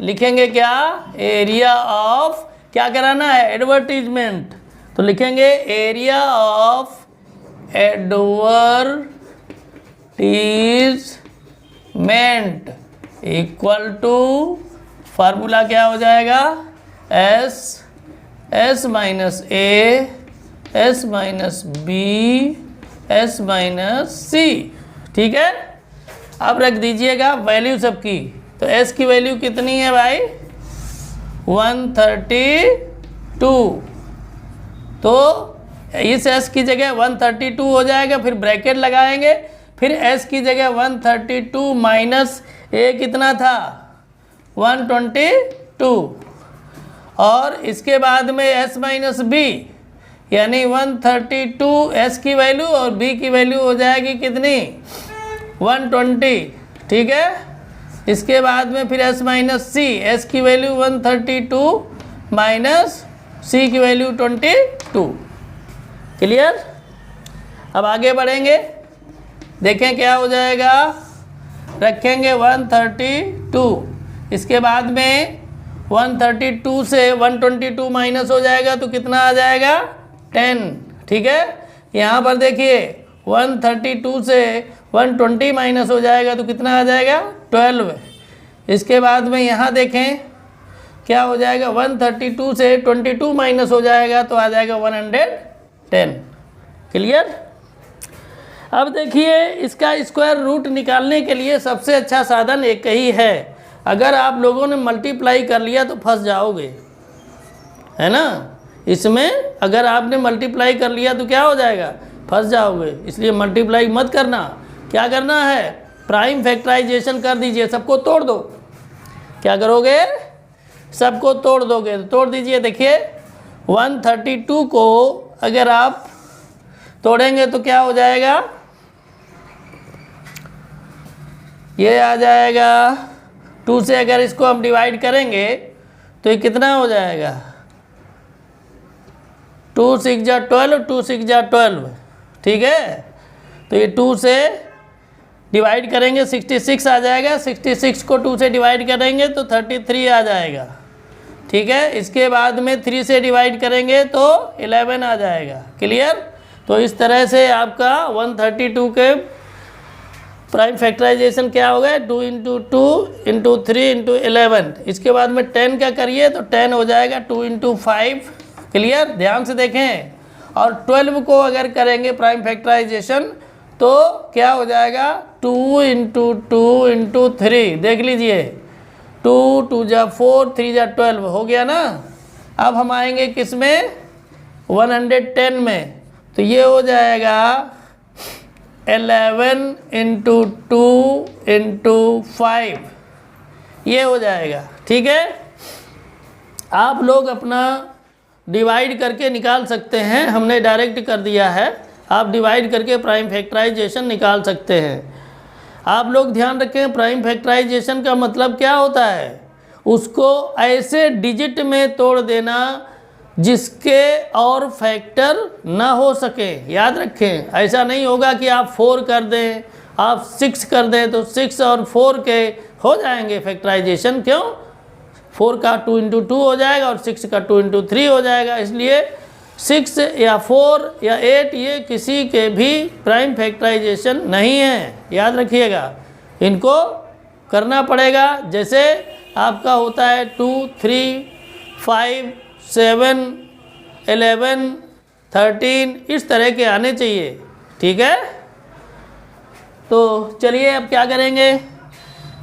लिखेंगे क्या, एरिया ऑफ, क्या कराना है, एडवर्टीजमेंट, तो लिखेंगे area of advertisement equal to, formula क्या हो जाएगा, S minus A, S minus B, S minus C, ठीक है। अब रख दीजिएगा वैल्यू सबकी, तो S की वैल्यू कितनी है भाई, 132, तो इस S की जगह 132 हो जाएगा, फिर ब्रैकेट लगाएंगे, फिर S की जगह 132 माइनस A कितना था 122, और इसके बाद में S माइनस B यानी 132 S की वैल्यू और B की वैल्यू हो जाएगी कितनी 120, ठीक है। इसके बाद में फिर S माइनस C, S की वैल्यू 132 माइनस C की वैल्यू 22। क्लियर। अब आगे बढ़ेंगे, देखें क्या हो जाएगा, रखेंगे 132, इसके बाद में 132 से 122 माइनस हो जाएगा तो कितना आ जाएगा 10, ठीक है। यहाँ पर देखिए 132 से 120 माइनस हो जाएगा तो कितना आ जाएगा 12। इसके बाद में यहाँ देखें क्या हो जाएगा, 132 से 22 माइनस हो जाएगा तो आ जाएगा 110। क्लियर। अब देखिए इसका स्क्वायर रूट निकालने के लिए सबसे अच्छा साधन एक ही है, अगर आप लोगों ने मल्टीप्लाई कर लिया तो फंस जाओगे, है ना। इसमें अगर आपने मल्टीप्लाई कर लिया तो क्या हो जाएगा, फंस जाओगे, इसलिए मल्टीप्लाई मत करना। क्या करना है, प्राइम फैक्टराइजेशन कर दीजिए, सबको तोड़ दो। क्या करोगे, सबको तोड़ दोगे, तो तोड़ दीजिए। देखिए 132 को अगर आप तोड़ेंगे तो क्या हो जाएगा, ये आ जाएगा 2 से अगर इसको हम डिवाइड करेंगे तो ये कितना हो जाएगा 2 6 जा 12, 2 6 जा 12, ठीक है। तो ये 2 से डिवाइड करेंगे 66 आ जाएगा, 66 को 2 से डिवाइड करेंगे तो 33 आ जाएगा, ठीक है। इसके बाद में 3 से डिवाइड करेंगे तो 11 आ जाएगा। क्लियर। तो इस तरह से आपका 132 के प्राइम फैक्टराइजेशन क्या हो गया, 2 इंटू 2 इंटू 3 इंटू 11। इसके बाद में 10 का करिए तो 10 हो जाएगा 2 इंटू 5। क्लियर। ध्यान से देखें। और 12 को अगर करेंगे प्राइम फैक्टराइजेशन तो क्या हो जाएगा 2 इंटू 2 इंटू 3, देख लीजिए 2 2 जा 4 3 जा 12 हो गया ना। अब हम आएंगे किस में 110 में, तो ये हो जाएगा 11 इंटू 2 इंटू 5 ये हो जाएगा। ठीक है, आप लोग अपना डिवाइड करके निकाल सकते हैं, हमने डायरेक्ट कर दिया है, आप डिवाइड करके प्राइम फैक्टराइजेशन निकाल सकते हैं। आप लोग ध्यान रखें, प्राइम फैक्टराइजेशन का मतलब क्या होता है, उसको ऐसे डिजिट में तोड़ देना जिसके और फैक्टर ना हो सके। याद रखें, ऐसा नहीं होगा कि आप 4 कर दें, आप 6 कर दें तो 6 और 4 के हो जाएंगे फैक्टराइजेशन। क्यों? 4 का 2 इंटू 2 हो जाएगा और 6 का 2 इंटू 3 हो जाएगा। इसलिए 6 या 4 या 8 ये किसी के भी प्राइम फैक्टराइजेशन नहीं है, याद रखिएगा। इनको करना पड़ेगा, जैसे आपका होता है 2, 3, 5, 7, 11, 13 इस तरह के आने चाहिए। ठीक है, तो चलिए अब क्या करेंगे,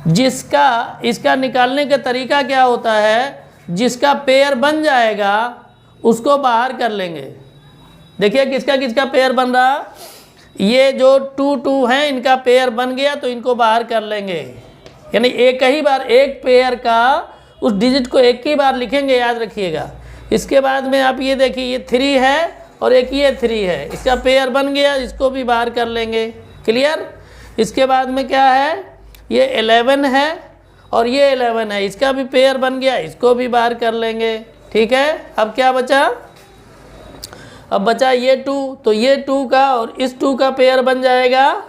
जिसका इसका निकालने का तरीका क्या होता है, जिसका पेयर बन जाएगा उसको बाहर कर लेंगे। देखिए किसका किसका पेयर बन रहा, ये जो 2, 2 हैं इनका पेयर बन गया तो इनको बाहर कर लेंगे। यानी एक ही बार एक पेयर का उस डिजिट को एक ही बार लिखेंगे, याद रखिएगा। इसके बाद में आप ये देखिए, ये 3 है और एक ये 3 है, इसका पेयर बन गया, इसको भी बाहर कर लेंगे। क्लियर? इसके बाद में क्या है, ये 11 है और ये 11 है, इसका भी पेयर बन गया, इसको भी बाहर कर लेंगे। ठीक है, अब क्या बचा, अब बचा ये 2, तो ये 2 का और इस 2 का पेयर बन जाएगा,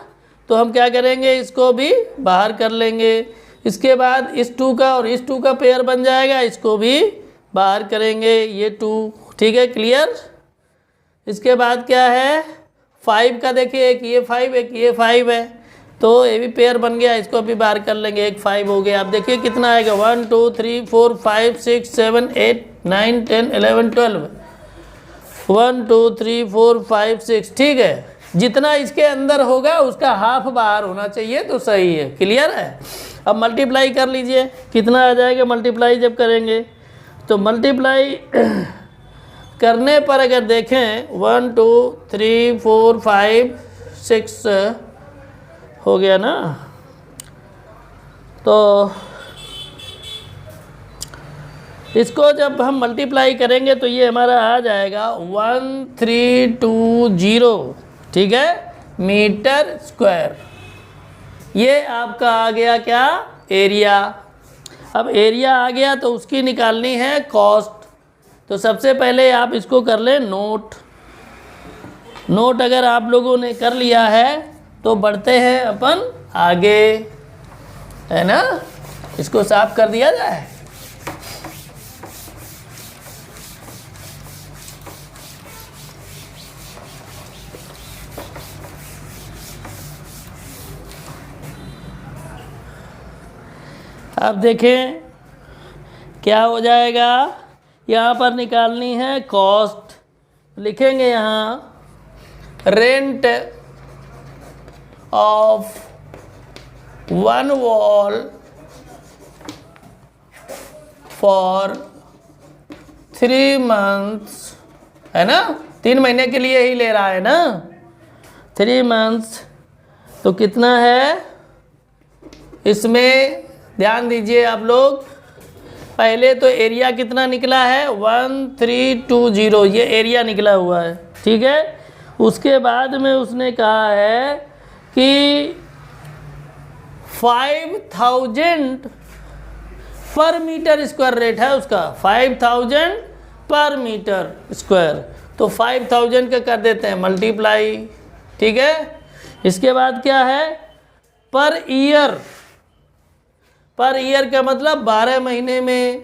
तो हम क्या करेंगे, इसको भी बाहर कर लेंगे। इसके बाद इस 2 का और इस 2 का पेयर बन जाएगा, इसको भी बाहर करेंगे, ये 2। ठीक है, क्लियर? इसके बाद क्या है, 5 का देखिए, एक ये 5 एक ये 5 है, तो ये भी पेयर बन गया, इसको भी बाहर कर लेंगे, एक 5 हो गया। आप देखिए कितना आएगा, 1 2 3 4 5 6 7 8 9 10 11 12, 1 2 3 4 5 6। ठीक है, जितना इसके अंदर होगा उसका हाफ बाहर होना चाहिए, तो सही है। क्लियर है? अब मल्टीप्लाई कर लीजिए, कितना आ जाएगा मल्टीप्लाई जब करेंगे, तो मल्टीप्लाई करने पर अगर देखें 1 2 3 4 5 6 हो गया ना, तो इसको जब हम मल्टीप्लाई करेंगे तो ये हमारा आ जाएगा 1320। ठीक है, मीटर स्क्वायर। ये आपका आ गया क्या, एरिया। अब एरिया आ गया तो उसकी निकालनी है कॉस्ट। तो सबसे पहले आप इसको कर लें नोट। नोट अगर आप लोगों ने कर लिया है तो बढ़ते हैं अपन आगे, है ना। इसको साफ कर दिया जाए। अब देखें क्या हो जाएगा, यहाँ पर निकालनी है कॉस्ट। लिखेंगे यहाँ rent of 1 wall for 3 months, है ना, 3 महीने के लिए ही ले रहा है ना, 3 मंथ्स। तो कितना है इसमें, ध्यान दीजिए आप लोग। पहले तो एरिया कितना निकला है 1320, ये एरिया निकला हुआ है। ठीक है, उसके बाद में उसने कहा है कि 5000 पर मीटर स्क्वायर रेट है उसका, 5000 पर मीटर स्क्वायर। तो 5000 का कर देते हैं मल्टीप्लाई। ठीक है, इसके बाद क्या है पर ईयर। पर ईयर का मतलब 12 महीने में,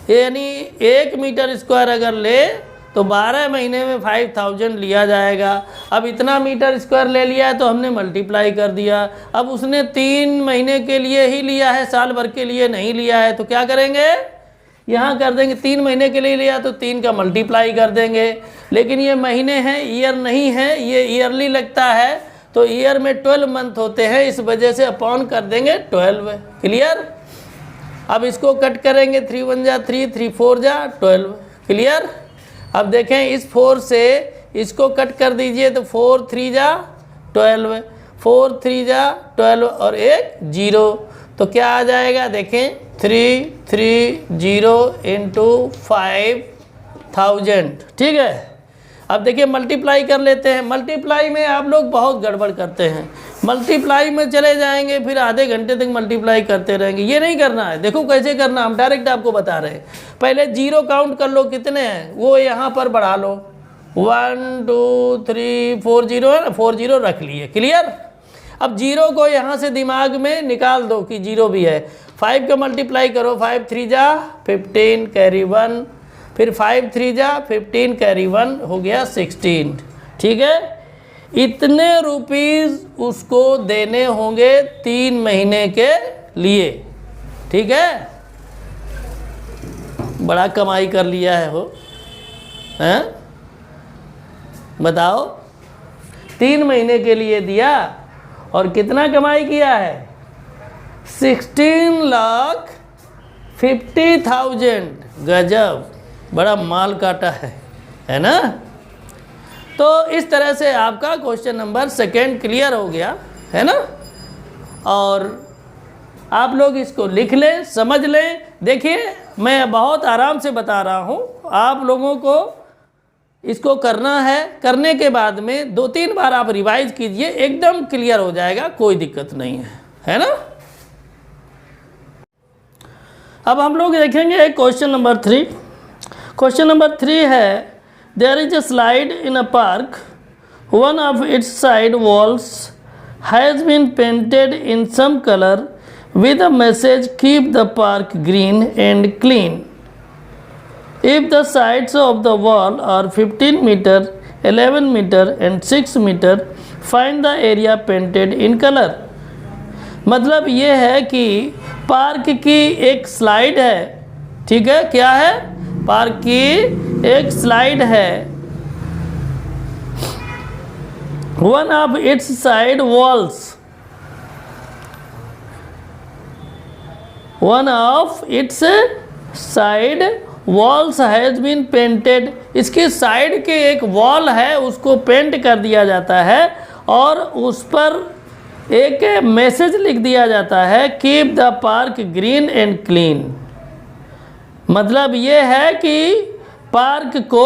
यानी 1 मीटर स्क्वायर अगर ले तो 12 महीने में 5000 लिया जाएगा। अब इतना मीटर स्क्वायर ले लिया है तो हमने मल्टीप्लाई कर दिया। अब उसने 3 महीने के लिए ही लिया है, साल भर के लिए नहीं लिया है, तो क्या करेंगे, यहाँ कर देंगे। 3 महीने के लिए लिया तो 3 का मल्टीप्लाई कर देंगे। लेकिन ये महीने हैं, ईयर नहीं है, ये ईयरली लगता है, तो ईयर में 12 मंथ होते हैं, इस वजह से अपॉन कर देंगे 12। क्लियर? अब इसको कट करेंगे, 3 1 जा 3, 3 4 जा 12। क्लियर? अब देखें इस 4 से इसको कट कर दीजिए तो 4 3 जा 12, 4 3 जा 12 और एक 0, तो क्या आ जाएगा देखें 330 इंटू 5000, ठीक है। अब देखिए मल्टीप्लाई कर लेते हैं। मल्टीप्लाई में आप लोग बहुत गड़बड़ करते हैं, मल्टीप्लाई में चले जाएंगे फिर आधे घंटे तक मल्टीप्लाई करते रहेंगे, ये नहीं करना है। देखो कैसे करना, हम डायरेक्ट आपको बता रहे हैं। पहले 0 काउंट कर लो कितने हैं, वो यहाँ पर बढ़ा लो, 1 2 3 4 0 है ना, 4 0 रख लिए, क्लियर। अब 0 को यहाँ से दिमाग में निकाल दो कि 0 भी है। 5 का मल्टीप्लाई करो, 5 3 जा 15 कैरी 1, फिर 5 3 जा 15 कैरी 1 हो गया 16, ठीक है। इतने रुपीस उसको देने होंगे 3 महीने के लिए, ठीक है। बड़ा कमाई कर लिया है वो, हैं बताओ, 3 महीने के लिए दिया और कितना कमाई किया है, 16,50,000, गजब, बड़ा माल काटा है ना। तो इस तरह से आपका क्वेश्चन नंबर 2 क्लियर हो गया है ना। और आप लोग इसको लिख लें, समझ लें। देखिए मैं बहुत आराम से बता रहा हूँ, आप लोगों को इसको करना है, करने के बाद में 2-3 बार आप रिवाइज कीजिए, एकदम क्लियर हो जाएगा, कोई दिक्कत नहीं है ना। अब हम लोग देखेंगे क्वेश्चन नंबर 3। क्वेश्चन नंबर 3 है, there is a slide in a park, one of its side walls has been painted in some colour with a message keep the park green and clean. If the sides of the wall are 15 meter, 11 meter and 6 meter, find the area painted in color. मतलब ये है कि park की एक slide है, ठीक है, क्या है, पार्क की एक स्लाइड है, one of its side walls, one of its side walls has been painted, इसकी साइड के एक वॉल है उसको पेंट कर दिया जाता है और उस पर एक मैसेज लिख दिया जाता है keep the park green and clean. मतलब ये है कि पार्क को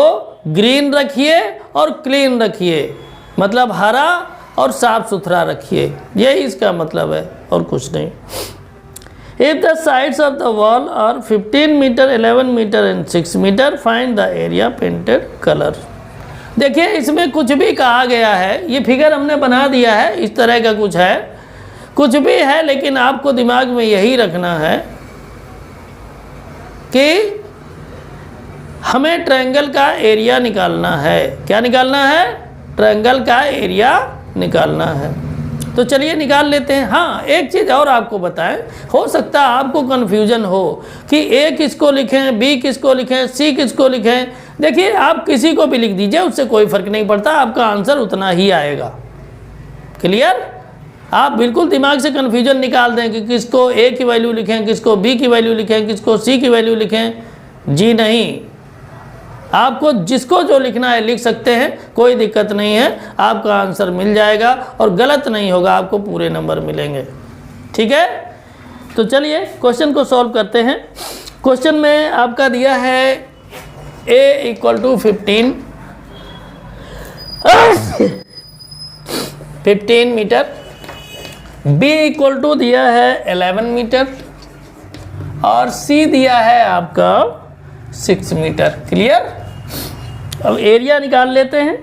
ग्रीन रखिए और क्लीन रखिए, मतलब हरा और साफ सुथरा रखिए, यही इसका मतलब है और कुछ नहीं। If the sides of the wall are 15 meter, 11 meter and 6 meter, find the area painted color. देखिए इसमें कुछ भी कहा गया है, ये फिगर हमने बना दिया है, इस तरह का कुछ है, कुछ भी है, लेकिन आपको दिमाग में यही रखना है कि हमें ट्रायंगल का एरिया निकालना है। क्या निकालना है, ट्रायंगल का एरिया निकालना है। तो चलिए निकाल लेते हैं। हाँ एक चीज़ और आपको बताएं, हो सकता है आपको कन्फ्यूजन हो कि ए किसको लिखें, बी किसको लिखें, सी किसको लिखें। देखिए आप किसी को भी लिख दीजिए, उससे कोई फ़र्क नहीं पड़ता, आपका आंसर उतना ही आएगा। क्लियर, आप बिल्कुल दिमाग से कन्फ्यूजन निकाल दें कि किसको ए की वैल्यू लिखें, किसको बी की वैल्यू लिखें, किसको सी की वैल्यू लिखें। जी नहीं, आपको जिसको जो लिखना है लिख सकते हैं, कोई दिक्कत नहीं है, आपका आंसर मिल जाएगा और गलत नहीं होगा, आपको पूरे नंबर मिलेंगे। ठीक है, तो चलिए क्वेश्चन को सॉल्व करते हैं। क्वेश्चन में आपका दिया है a = 15 मीटर, b = दिया है 11 मीटर और c दिया है आपका 6 मीटर। क्लियर, अब एरिया निकाल लेते हैं।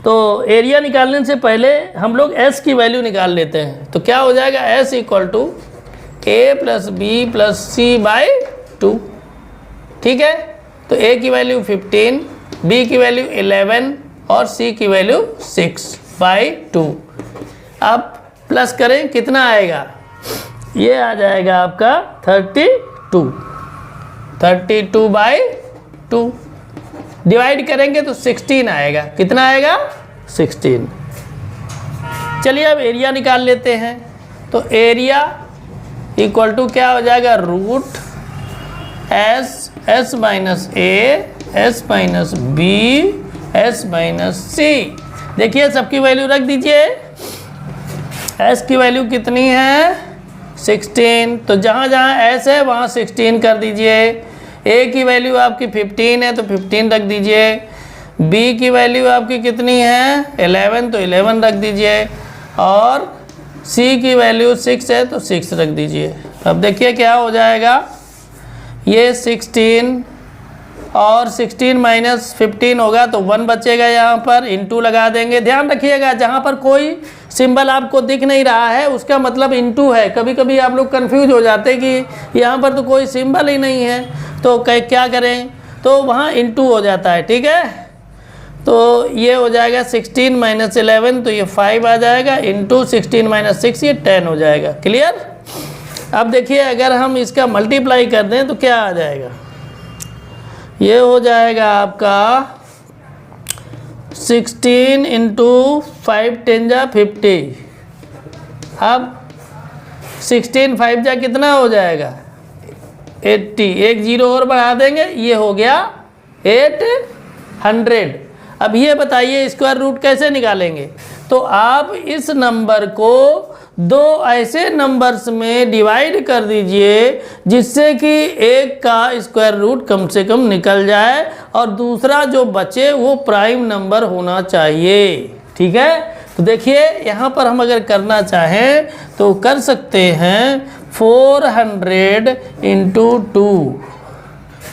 तो एरिया निकालने से पहले हम लोग s की वैल्यू निकाल लेते हैं। तो क्या हो जाएगा, s = a + b + c/2। ठीक है, तो a की वैल्यू 15, b की वैल्यू 11 और c की वैल्यू 6/2। अब प्लस करें, कितना आएगा, ये आ जाएगा आपका 32/2। डिवाइड करेंगे तो 16 आएगा। कितना आएगा, 16। चलिए अब एरिया निकाल लेते हैं। तो एरिया = क्या हो जाएगा, √s s - a s - b s - c देखिए सबकी वैल्यू रख दीजिए। s की वैल्यू कितनी है 16, तो जहाँ जहाँ s है वहाँ 16 कर दीजिए। a की वैल्यू आपकी 15 है तो 15 रख दीजिए। b की वैल्यू आपकी कितनी है 11, तो 11 रख दीजिए। और c की वैल्यू 6 है तो 6 रख दीजिए। अब देखिए क्या हो जाएगा, ये 16 और 16 माइनस 15 होगा तो 1 बचेगा, यहाँ पर इंटू लगा देंगे। ध्यान रखिएगा जहाँ पर कोई सिंबल आपको दिख नहीं रहा है उसका मतलब इंटू है। कभी कभी आप लोग कंफ्यूज हो जाते हैं कि यहाँ पर तो कोई सिंबल ही नहीं है तो क्या करें, तो वहाँ इंटू हो जाता है। ठीक है, तो ये हो जाएगा 16 माइनस 11, तो ये 5 आ जाएगा, इंटू 16 माइनस 6 ये 10 हो जाएगा। क्लियर। अब देखिए अगर हम इसका मल्टीप्लाई कर दें तो क्या आ जाएगा, ये हो जाएगा आपका 16 इंटू 5 10 जा 50। अब 16 5 जा कितना हो जाएगा 80, एक जीरो और बढ़ा देंगे, ये हो गया 800। अब ये बताइए स्क्वायर रूट कैसे निकालेंगे, तो आप इस नंबर को दो ऐसे नंबर्स में डिवाइड कर दीजिए जिससे कि एक का स्क्वायर रूट कम से कम निकल जाए और दूसरा जो बचे वो प्राइम नंबर होना चाहिए। ठीक है, तो देखिए यहाँ पर हम अगर करना चाहें तो कर सकते हैं 400 इंटू 2।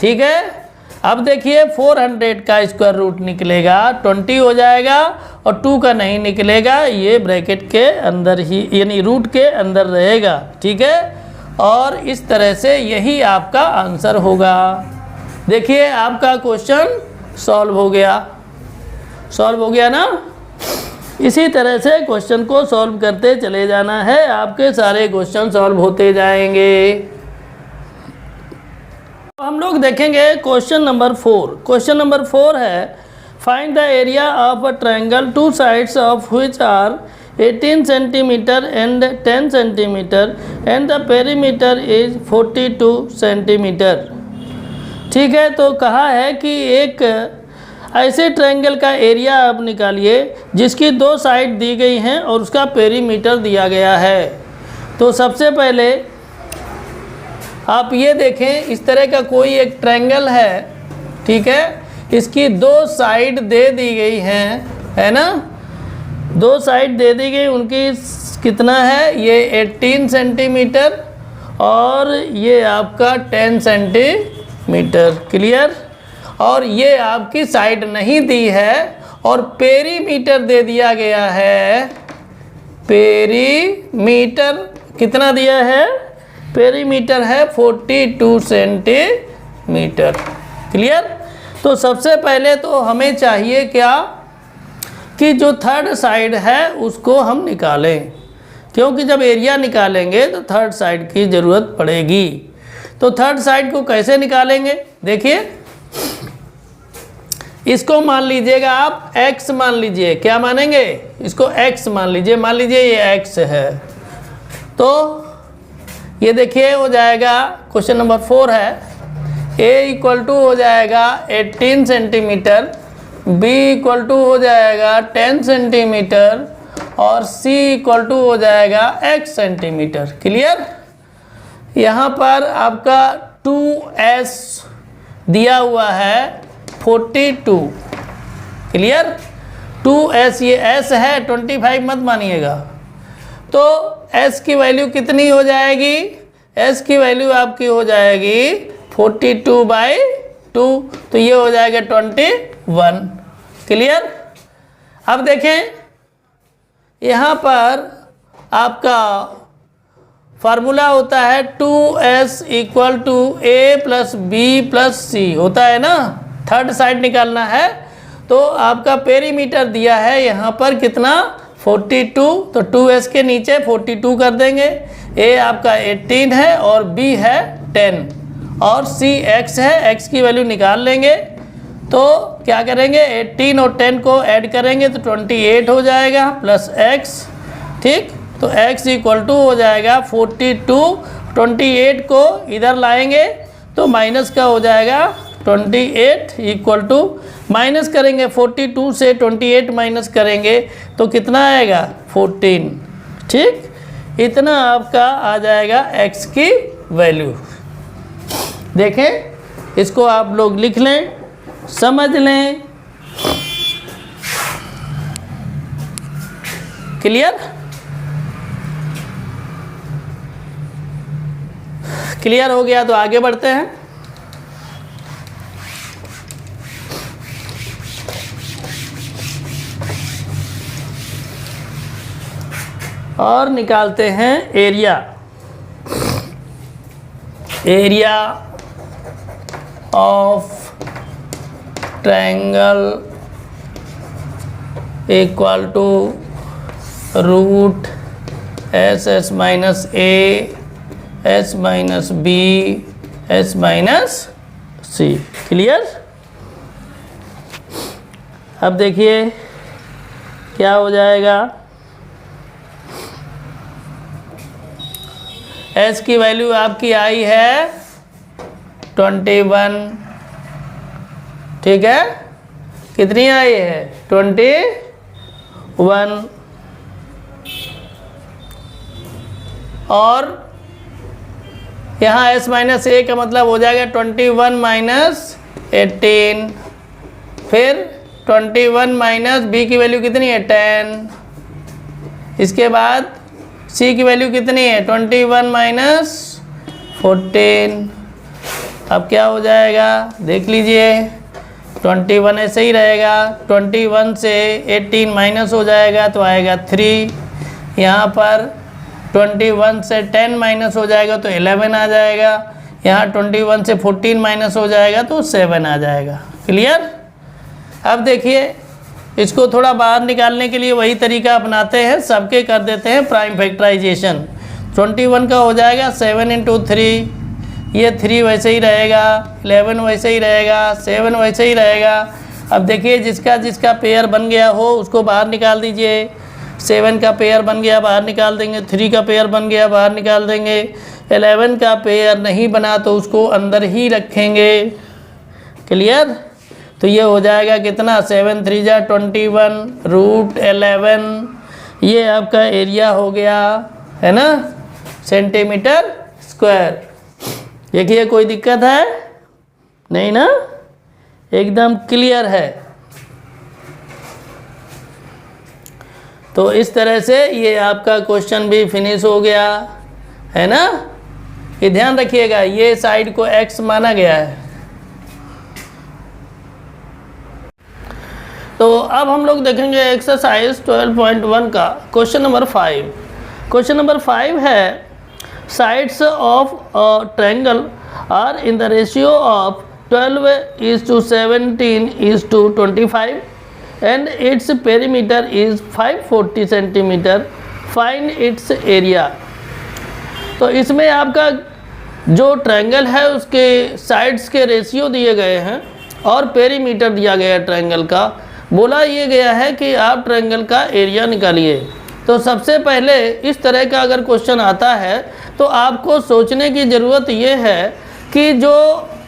ठीक है, अब देखिए 400 का स्क्वायर रूट निकलेगा 20 हो जाएगा और 2 का नहीं निकलेगा, ये ब्रैकेट के अंदर ही यानी रूट के अंदर रहेगा। ठीक है, और इस तरह से यही आपका आंसर होगा। देखिए आपका क्वेश्चन सॉल्व हो गया। सॉल्व हो गया ना। इसी तरह से क्वेश्चन को सॉल्व करते चले जाना है, आपके सारे क्वेश्चन सॉल्व होते जाएंगे। हम लोग देखेंगे क्वेश्चन नंबर 4। क्वेश्चन नंबर 4 है find the area of a triangle two sides of which are 18 centimeter and 10 centimeter and the perimeter is 42 centimeter. ठीक है, तो कहा है कि एक ऐसे ट्रायंगल का एरिया आप निकालिए जिसकी दो साइड दी गई हैं और उसका पेरीमीटर दिया गया है। तो सबसे पहले आप ये देखें, इस तरह का कोई एक ट्रायंगल है। ठीक है, इसकी दो साइड दे दी गई हैं, है ना, दो साइड दे दी गई, उनकी कितना है, ये 18 सेंटीमीटर और ये आपका 10 सेंटीमीटर। क्लियर। और ये आपकी साइड नहीं दी है और पेरीमीटर दे दिया गया है। पेरीमीटर कितना दिया है, पेरीमीटर है 42 सेंटीमीटर। क्लियर। तो सबसे पहले तो हमें चाहिए क्या कि जो थर्ड साइड है उसको हम निकालें, क्योंकि जब एरिया निकालेंगे तो थर्ड साइड की ज़रूरत पड़ेगी। तो थर्ड साइड को कैसे निकालेंगे, देखिए इसको मान लीजिएगा आप x मान लीजिए। क्या मानेंगे, इसको x मान लीजिए। मान लीजिए ये x है, तो ये देखिए हो जाएगा, क्वेश्चन नंबर 4 है, a इक्वल टू हो जाएगा 18 सेंटीमीटर, b इक्वल टू हो जाएगा 10 सेंटीमीटर और c इक्वल टू हो जाएगा x सेंटीमीटर। क्लियर। यहाँ पर आपका 2s दिया हुआ है 42। क्लियर। 2s, ये s है 25 मत मानिएगा। तो s की वैल्यू कितनी हो जाएगी, s की वैल्यू आपकी हो जाएगी 42/2, तो ये हो जाएगा 21। क्लियर। अब देखें यहाँ पर आपका फार्मूला होता है 2s equal to a plus b plus c होता है ना। थर्ड साइड निकालना है तो आपका पेरीमीटर दिया है यहाँ पर कितना 42, तो 2s के नीचे 42 कर देंगे। a आपका 18 है और b है 10 और c x है, x की वैल्यू निकाल लेंगे। तो क्या करेंगे, 18 और 10 को ऐड करेंगे तो 28 हो जाएगा प्लस x। ठीक, तो x इक्वल टू हो जाएगा 42। 28 को इधर लाएंगे तो माइनस का हो जाएगा 28 इक्वल टू माइनस करेंगे 42 से 28 माइनस करेंगे तो कितना आएगा 14। ठीक, इतना आपका आ जाएगा x की वैल्यू। देखें, इसको आप लोग लिख लें, समझ लें। क्लियर? क्लियर हो गया तो आगे बढ़ते हैं। और निकालते हैं area. Area of triangle equal to root s s minus A S minus B S minus c. Clear? अब देखिए क्या हो जाएगा। एस की वैल्यू आपकी आई है 21। ठीक है, कितनी आई है 21। और यहाँ s माइनस ए का मतलब हो जाएगा 21 माइनस 18। फिर 21 माइनस बी की वैल्यू कितनी है 10। इसके बाद c की वैल्यू कितनी है 21 माइनस 14। अब क्या हो जाएगा देख लीजिए, 21 ऐसे ही रहेगा, 21 से 18 माइनस हो जाएगा तो आएगा 3। यहाँ पर 21 से 10 माइनस हो जाएगा तो 11 आ जाएगा। यहाँ 21 से 14 माइनस हो जाएगा तो 7 आ जाएगा। क्लियर? अब देखिए, इसको थोड़ा बाहर निकालने के लिए वही तरीका अपनाते हैं, सबके कर देते हैं प्राइम फैक्टराइजेशन। 21 का हो जाएगा 7 इंटू 3, ये 3 वैसे ही रहेगा, 11 वैसे ही रहेगा, 7 वैसे ही रहेगा। अब देखिए, जिसका जिसका पेयर बन गया हो उसको बाहर निकाल दीजिए। 7 का पेयर बन गया बाहर निकाल देंगे, 3 का पेयर बन गया बाहर निकाल देंगे, 11 का पेयर नहीं बना तो उसको अंदर ही रखेंगे। क्लियर? तो ये हो जाएगा कितना 7 3 जा 21 रूट 11। ये आपका एरिया हो गया, है ना, सेंटीमीटर स्क्वायर। देखिए कोई दिक्कत है नहीं ना, एकदम क्लियर है। तो इस तरह से ये आपका क्वेश्चन भी फिनिश हो गया, है ना। ये ध्यान रखिएगा, ये साइड को x माना गया है। तो अब हम लोग देखेंगे एक्सरसाइज 12.1 का क्वेश्चन नंबर 5। क्वेश्चन नंबर 5 है, sides of a triangle are in the ratio of 12:17:25 and its perimeter is 540 centimeter. Find its area. तो इसमें आपका जो ट्रायंगल है उसके साइड्स के रेशियो दिए गए हैं और पेरीमीटर दिया गया है ट्रायंगल का। बोला ये गया है कि आप ट्रायंगल का एरिया निकालिए। तो सबसे पहले इस तरह का अगर क्वेश्चन आता है तो आपको सोचने की ज़रूरत ये है कि जो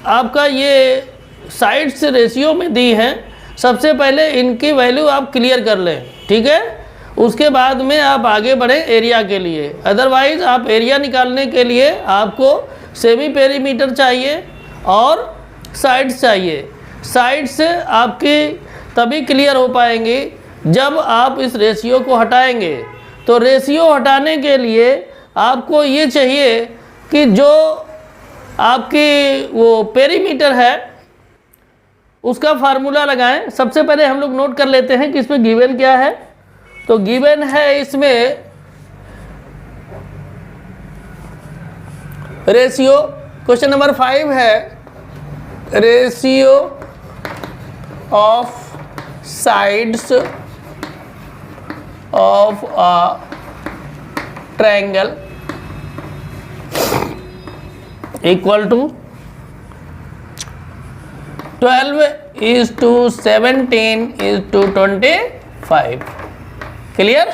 आपका ये साइड्स रेशियो में दी हैं, सबसे पहले इनकी वैल्यू आप क्लियर कर लें, ठीक है। उसके बाद में आप आगे बढ़ें एरिया के लिए। अदरवाइज़ आप एरिया निकालने के लिए आपको सेमी पेरीमीटर चाहिए और साइड्स चाहिए। साइड्स आपकी तभी क्लियर हो पाएंगी जब आप इस रेशियो को हटाएंगे। तो रेशियो हटाने के लिए आपको ये चाहिए कि जो आपकी वो पेरीमीटर है उसका फार्मूला लगाएं। सबसे पहले हम लोग नोट कर लेते हैं कि इसमें गिवन क्या है। तो गिवन है इसमें रेशियो, क्वेश्चन नंबर 5 है, ratio of sides of a triangle equal to 12:17:25। Clear.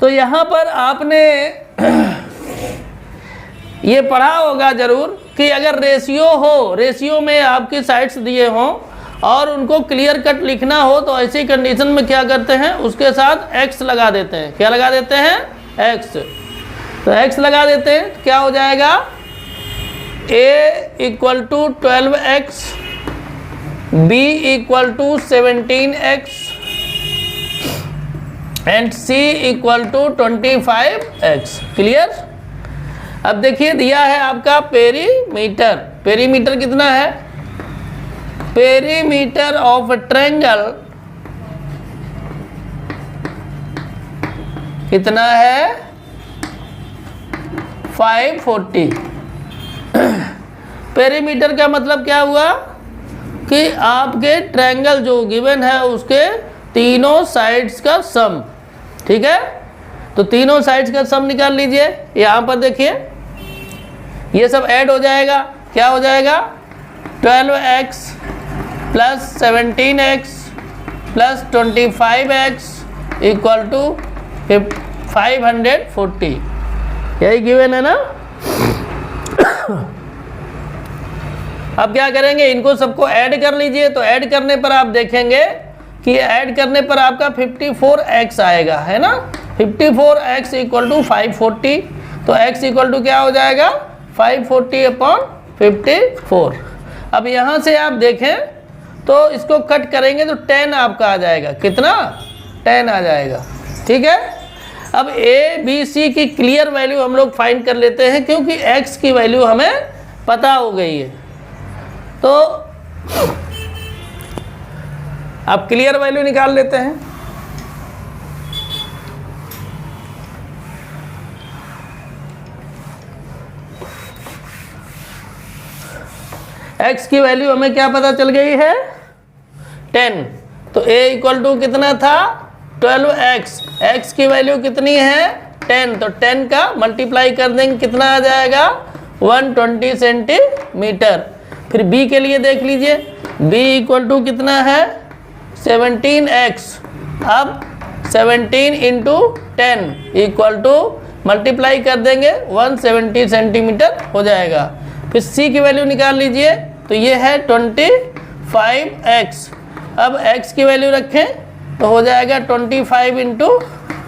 तो यहाँ पर आपने ये पढ़ा होगा ज़रूर कि अगर रेशियो हो, रेशियो में आपकी साइड्स दिए हों और उनको क्लियर कट लिखना हो तो ऐसी कंडीशन में क्या करते हैं, उसके साथ x लगा देते हैं। क्या लगा देते हैं, x। तो x लगा देते हैं तो क्या हो जाएगा, a equal to 12x, b equal to 17x and c equal to 25x। Clear. अब देखिए दिया है आपका पेरीमीटर। पेरीमीटर कितना है, पेरीमीटर ऑफ ट्रायंगल कितना है, 540। पेरीमीटर का मतलब क्या हुआ कि आपके ट्रायंगल जो गिवन है उसके तीनों साइड्स का सम। ठीक है, तो तीनों साइड्स का सम निकाल लीजिए। यहाँ पर देखिए ये सब ऐड हो जाएगा, क्या हो जाएगा, 12x plus 17x plus 25x equal to 540। यही गिवन है ना। अब क्या करेंगे, इनको सबको ऐड कर लीजिए। तो ऐड करने पर आप देखेंगे कि ऐड करने पर आपका 54x आएगा, है ना। 54x equal to 540। तो x इक्वल टू क्या हो जाएगा, 540 अपॉन 54। अब यहाँ से आप देखें तो इसको कट करेंगे तो 10 आपका आ जाएगा। कितना, 10 आ जाएगा। ठीक है। अब a b c की क्लियर वैल्यू हम लोग फाइंड कर लेते हैं, क्योंकि x की वैल्यू हमें पता हो गई है। तो अब क्लियर वैल्यू निकाल लेते हैं। x की वैल्यू हमें क्या पता चल गई है, 10। तो a इक्वल टू कितना था, 12x। x की वैल्यू कितनी है, 10। तो 10 का मल्टीप्लाई कर देंगे, कितना आ जाएगा, 120 सेंटीमीटर। फिर b के लिए देख लीजिए, b इक्वल टू कितना है, 17x। अब 17 इंटू 10 इक्वल टू मल्टीप्लाई कर देंगे, 170 सेंटीमीटर हो जाएगा। फिर c की वैल्यू निकाल लीजिए, तो ये है 25x। अब x की वैल्यू रखें तो हो जाएगा 25 इंटू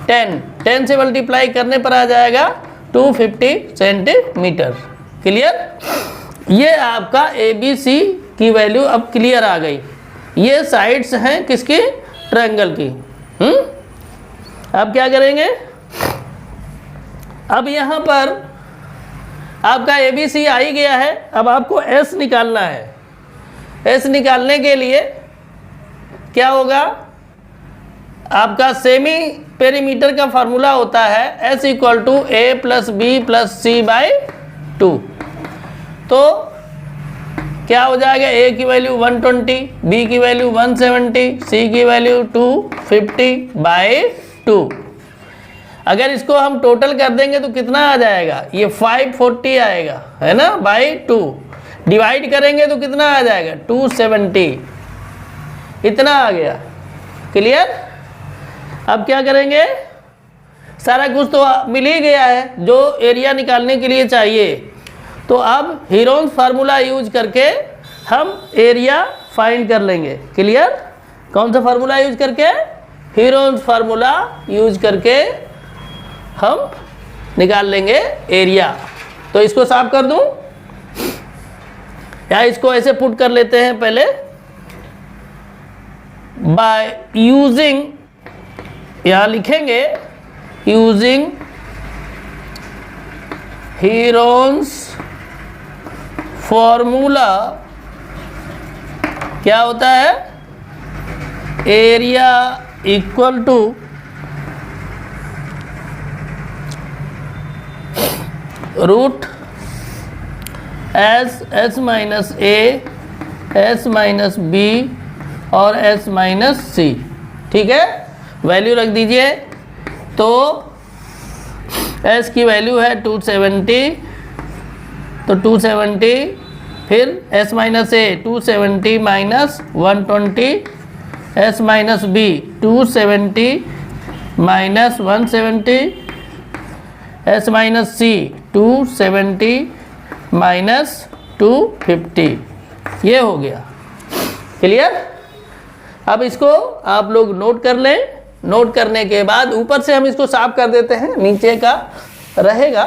10 से मल्टीप्लाई करने पर आ जाएगा 250 सेंटीमीटर। क्लियर। ये आपका ABC की वैल्यू अब क्लियर आ गई। ये साइड्स हैं किसकी, ट्रायंगल की। अब क्या करेंगे, अब यहाँ पर आपका ABC आ ही गया है। अब आपको S निकालना है। S निकालने के लिए क्या होगा, आपका सेमी पेरीमीटर का फार्मूला होता है S equal to A plus B plus C by 2। तो क्या हो जाएगा, A की वैल्यू 120, B की वैल्यू 170, C की वैल्यू 250 बाई 2। अगर इसको हम टोटल कर देंगे तो कितना आ जाएगा, ये 540 आएगा, है ना, बाई 2। डिवाइड करेंगे तो कितना आ जाएगा, 270। इतना आ गया। क्लियर। अब क्या करेंगे, सारा कुछ तो मिल ही गया है जो एरिया निकालने के लिए चाहिए। तो अब हीरोन्स फार्मूला यूज करके हम एरिया फाइंड कर लेंगे। क्लियर। कौन सा फार्मूला यूज करके, हीरोन्स फार्मूला यूज करके हम निकाल लेंगे एरिया। तो इसको साफ कर दूं या इसको ऐसे पुट कर लेते हैं पहले, बाय यूजिंग, यहां लिखेंगे यूजिंग हीरोन्स फॉर्मूला। क्या होता है, area equal to root S minus A, S minus b और एस माइनस सी। ठीक है, वैल्यू रख दीजिए। तो एस की वैल्यू है 270, तो 270, फिर S minus A 270 minus 120, S minus B 270 minus 170, S minus C 270 minus 250। ये हो गया। क्लियर। अब इसको आप लोग नोट कर लें। नोट करने के बाद ऊपर से हम इसको साफ कर देते हैं, नीचे का रहेगा।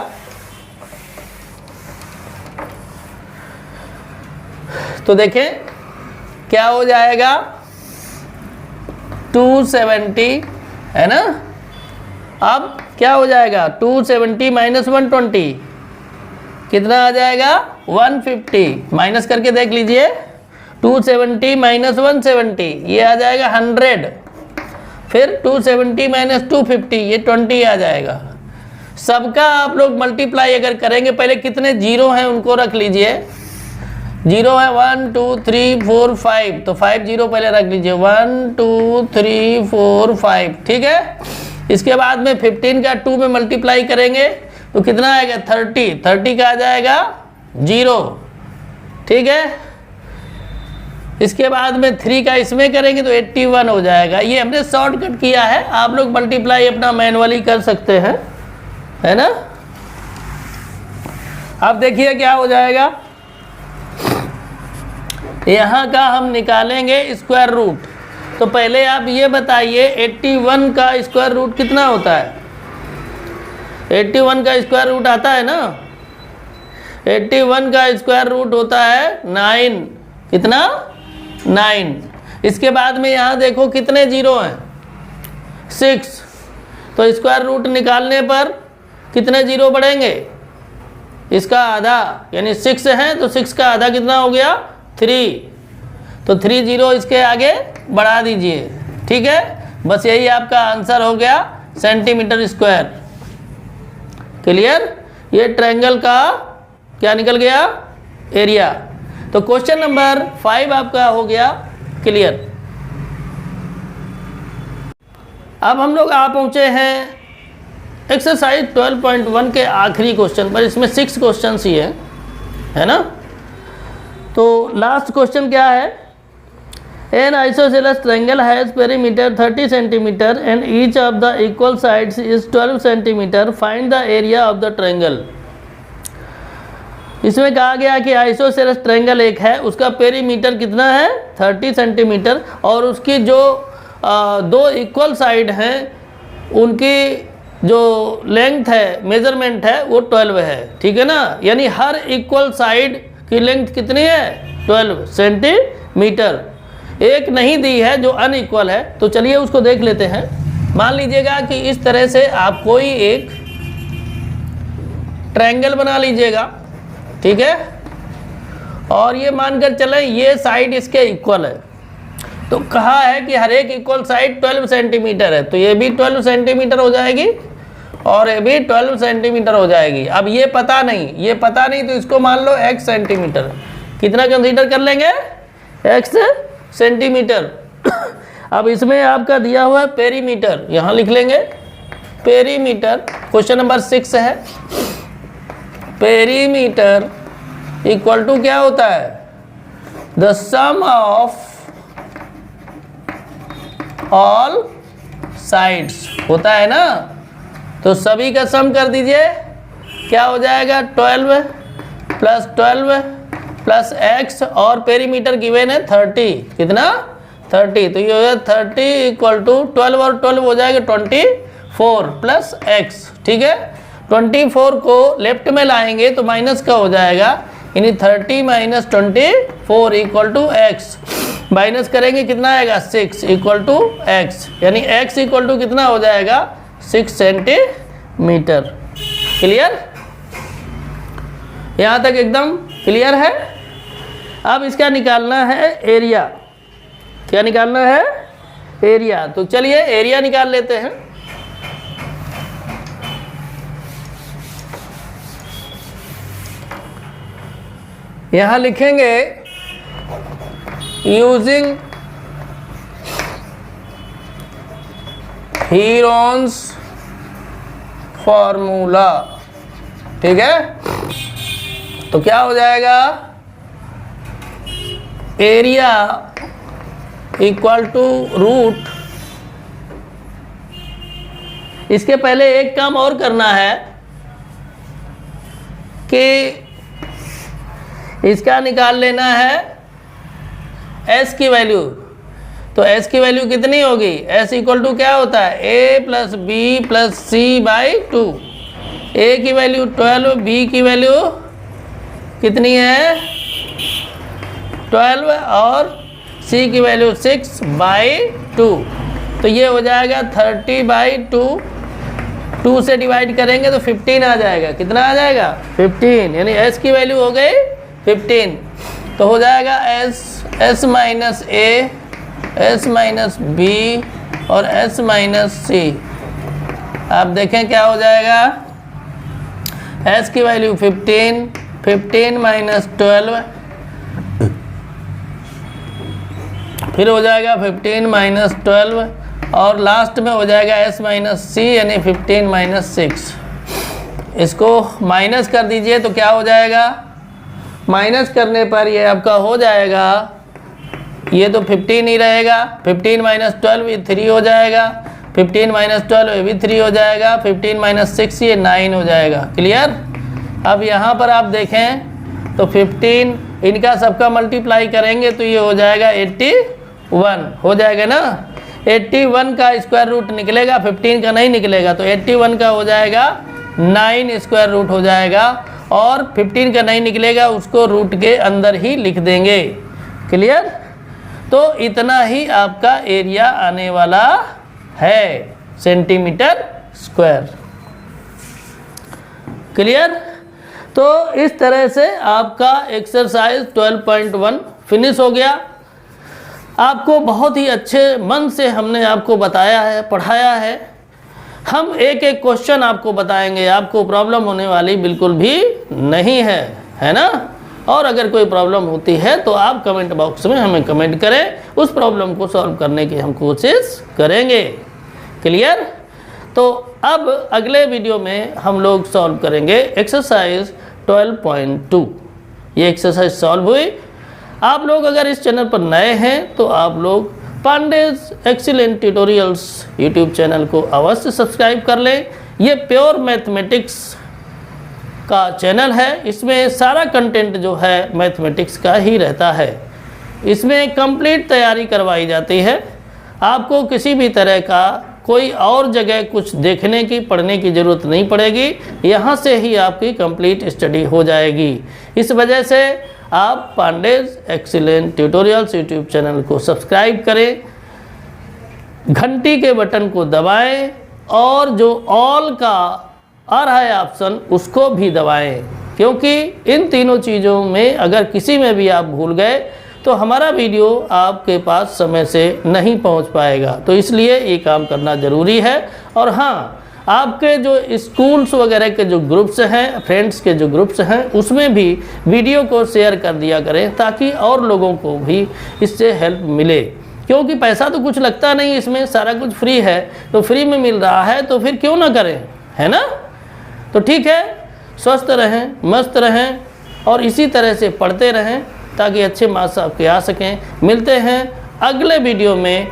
तो देखें क्या हो जाएगा, 270 है ना। अब क्या हो जाएगा, 270 माइनस 120 कितना आ जाएगा, 150। माइनस करके देख लीजिए, 270 माइनस 170 ये आ जाएगा 100। फिर 270 माइनस 250 ये 20 आ जाएगा। सबका आप लोग मल्टीप्लाई अगर करेंगे, पहले कितने जीरो हैं उनको रख लीजिए। जीरो है 1 2 3 4 5, तो 5 जीरो पहले रख लीजिए, 1 2 3 4 5, ठीक है। इसके बाद में 15 का 2 में मल्टीप्लाई करेंगे तो कितना आएगा, 30। 30 का आ जाएगा 0, ठीक है। इसके बाद में 3 का इसमें करेंगे तो 81 हो जाएगा। ये हमने शॉर्टकट किया है, आप लोग मल्टीप्लाई अपना मैनुअली कर सकते हैं, है ना। अब देखिए क्या हो जाएगा, यहाँ का हम निकालेंगे स्क्वायर रूट। तो पहले आप ये बताइए 81 का स्क्वायर रूट कितना होता है। 81 का स्क्वायर रूट आता है ना, 81 का स्क्वायर रूट होता है 9। कितना, 9। इसके बाद में यहाँ देखो कितने जीरो हैं, 6। तो स्क्वायर रूट निकालने पर कितने जीरो बढ़ेंगे, इसका आधा, यानी 6 है तो 6 का आधा कितना हो गया, 3। तो 3 जीरो इसके आगे बढ़ा दीजिए, ठीक है। बस यही आपका आंसर हो गया, सेंटीमीटर स्क्वायर। क्लियर। ये ट्रायंगल का क्या निकल गया, एरिया। तो क्वेश्चन नंबर 5 आपका हो गया क्लियर। अब हम लोग आ पहुंचे हैं एक्सरसाइज 12.1 के आखिरी क्वेश्चन पर। इसमें 6 क्वेश्चन ही है ना। तो लास्ट क्वेश्चन क्या है, N isosceles triangle has perimeter 30 centimetre and each of the equal sides is 12 centimetre, find the area of the triangle. इसमें कहा गया कि आइसोसेलेस ट्रायंगल एक है, उसका पेरीमीटर कितना है, 30 सेंटीमीटर, और उसकी जो दो इक्वल साइड हैं उनकी जो लेंथ है, मेजरमेंट है, वो 12 है, ठीक है ना। यानी हर इक्वल साइड की लेंथ कितनी है, 12 सेंटीमीटर। एक नहीं दी है जो अनइक्वल है, तो चलिए उसको देख लेते हैं। मान लीजिएगा कि इस तरह से आप कोई एक ट्रायंगल बना लीजिएगा, ठीक है, और ये मानकर चलें ये साइड इसके इक्वल है। तो कहा है कि हर एक इक्वल साइड 12 सेंटीमीटर है, तो ये भी 12 सेंटीमीटर हो जाएगी और ये भी 12 सेंटीमीटर हो जाएगी। अब ये पता नहीं, तो इसको मान लो x सेंटीमीटर। कितना कंसीडर कर लेंगे, x सेंटीमीटर। अब इसमें आपका दिया हुआ है पेरीमीटर, यहाँ लिख लेंगे पेरीमीटर। क्वेश्चन नंबर 6 है, पेरीमीटर इक्वल टू क्या होता है, the sum of all sides होता है ना। तो सभी का सम कर दीजिए, क्या हो जाएगा, 12 प्लस 12 प्लस x, और पेरीमीटर गिवन है 30। कितना, 30। तो ये हो जाएगा 30 इक्वल टू 12 और 12 हो जाएगा 24 प्लस x, ठीक है। 24 को लेफ्ट में लाएंगे तो माइनस का हो जाएगा, यानी 30 minus 24 equal to x। Minus करेंगे कितना आएगा, 6 इक्वल टू x, यानी x इक्वल टू कितना हो जाएगा, 6 सेंटीमीटर। क्लियर, यहाँ तक एकदम क्लियर है। अब इसका निकालना है एरिया। क्या निकालना है, एरिया। तो चलिए एरिया निकाल लेते हैं। यहाँ लिखेंगे यूजिंग हीरोन्स फॉर्मूला, ठीक है। तो क्या हो जाएगा, एरिया इक्वल टू रूट। इसके पहले एक काम और करना है कि इसका निकाल लेना है एस की वैल्यू, तो एस की वैल्यू कितनी होगी, एस इक्वल टू क्या होता है, A plus B plus C by 2। A की वैल्यू 12, बी की वैल्यू कितनी है 12 और सी की वैल्यू 6 बाई 2। तो ये हो जाएगा 30 बाई 2, 2 से डिवाइड करेंगे तो 15 आ जाएगा। कितना आ जाएगा 15, यानी एस की वैल्यू हो गई 15। तो हो जाएगा एस माइनस ए, एस माइनस बी और एस माइनस सी। आप देखें क्या हो जाएगा, एस की वैल्यू 15, 15 माइनस 12, फिर हो जाएगा 15 माइनस 12 और लास्ट में हो जाएगा एस माइनस सी यानी 15 माइनस 6। इसको माइनस कर दीजिए तो क्या हो जाएगा, माइनस करने पर ये आपका हो जाएगा, ये तो 15 ही रहेगा, 15 माइनस 12 ये 3 हो जाएगा, 15 माइनस 12 ये भी 3 हो जाएगा, 15 माइनस 6 ये 9 हो जाएगा। क्लियर। अब यहाँ पर आप देखें तो 15 इनका सबका मल्टीप्लाई करेंगे तो ये हो जाएगा 81 हो जाएगा ना। 81 का स्क्वायर रूट निकलेगा, 15 का नहीं निकलेगा, तो 81 का हो जाएगा 9 स्क्वायर रूट हो जाएगा और 15 का नहीं निकलेगा उसको रूट के अंदर ही लिख देंगे। क्लियर। तो इतना ही आपका एरिया आने वाला है सेंटीमीटर स्क्वायर। क्लियर। तो इस तरह से आपका एक्सरसाइज 12.1 फिनिश हो गया। आपको बहुत ही अच्छे मन से हमने आपको बताया है, पढ़ाया है। हम एक एक क्वेश्चन आपको बताएंगे, आपको प्रॉब्लम होने वाली बिल्कुल भी नहीं है ना। और अगर कोई प्रॉब्लम होती है तो आप कमेंट बॉक्स में हमें कमेंट करें, उस प्रॉब्लम को सॉल्व करने की हम कोशिश करेंगे। क्लियर। तो अब अगले वीडियो में हम लोग सॉल्व करेंगे एक्सरसाइज 12.2। ये एक्सरसाइज सॉल्व हुई। आप लोग अगर इस चैनल पर नए हैं तो आप लोग Pandey's excellent tutorials YouTube channel को अवश्य सब्सक्राइब कर लें। ये प्योर मैथमेटिक्स का चैनल है, इसमें सारा कंटेंट जो है मैथमेटिक्स का ही रहता है। इसमें कंप्लीट तैयारी करवाई जाती है। आपको किसी भी तरह का कोई और जगह कुछ देखने की, पढ़ने की ज़रूरत नहीं पड़ेगी। यहाँ से ही आपकी कंप्लीट स्टडी हो जाएगी। इस वजह से आप Pandey's excellent tutorials YouTube channel को सब्सक्राइब करें, घंटी के बटन को दबाएं और जो ऑल का आ रहा है ऑप्शन उसको भी दबाएं, क्योंकि इन तीनों चीज़ों में अगर किसी में भी आप भूल गए तो हमारा वीडियो आपके पास समय से नहीं पहुंच पाएगा। तो इसलिए ये काम करना ज़रूरी है। और हाँ, आपके जो स्कूल्स वगैरह के जो ग्रुप्स हैं, फ्रेंड्स के जो ग्रुप्स हैं, उसमें भी वीडियो को शेयर कर दिया करें ताकि और लोगों को भी इससे हेल्प मिले। क्योंकि पैसा तो कुछ लगता नहीं, इसमें सारा कुछ फ्री है। तो फ्री में मिल रहा है तो फिर क्यों ना करें, है ना। तो ठीक है, स्वस्थ रहें, मस्त रहें और इसी तरह से पढ़ते रहें ताकि अच्छे मार्क्स आपके आ सकें। मिलते हैं अगले वीडियो में,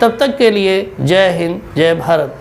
तब तक के लिए जय हिंद, जय भारत।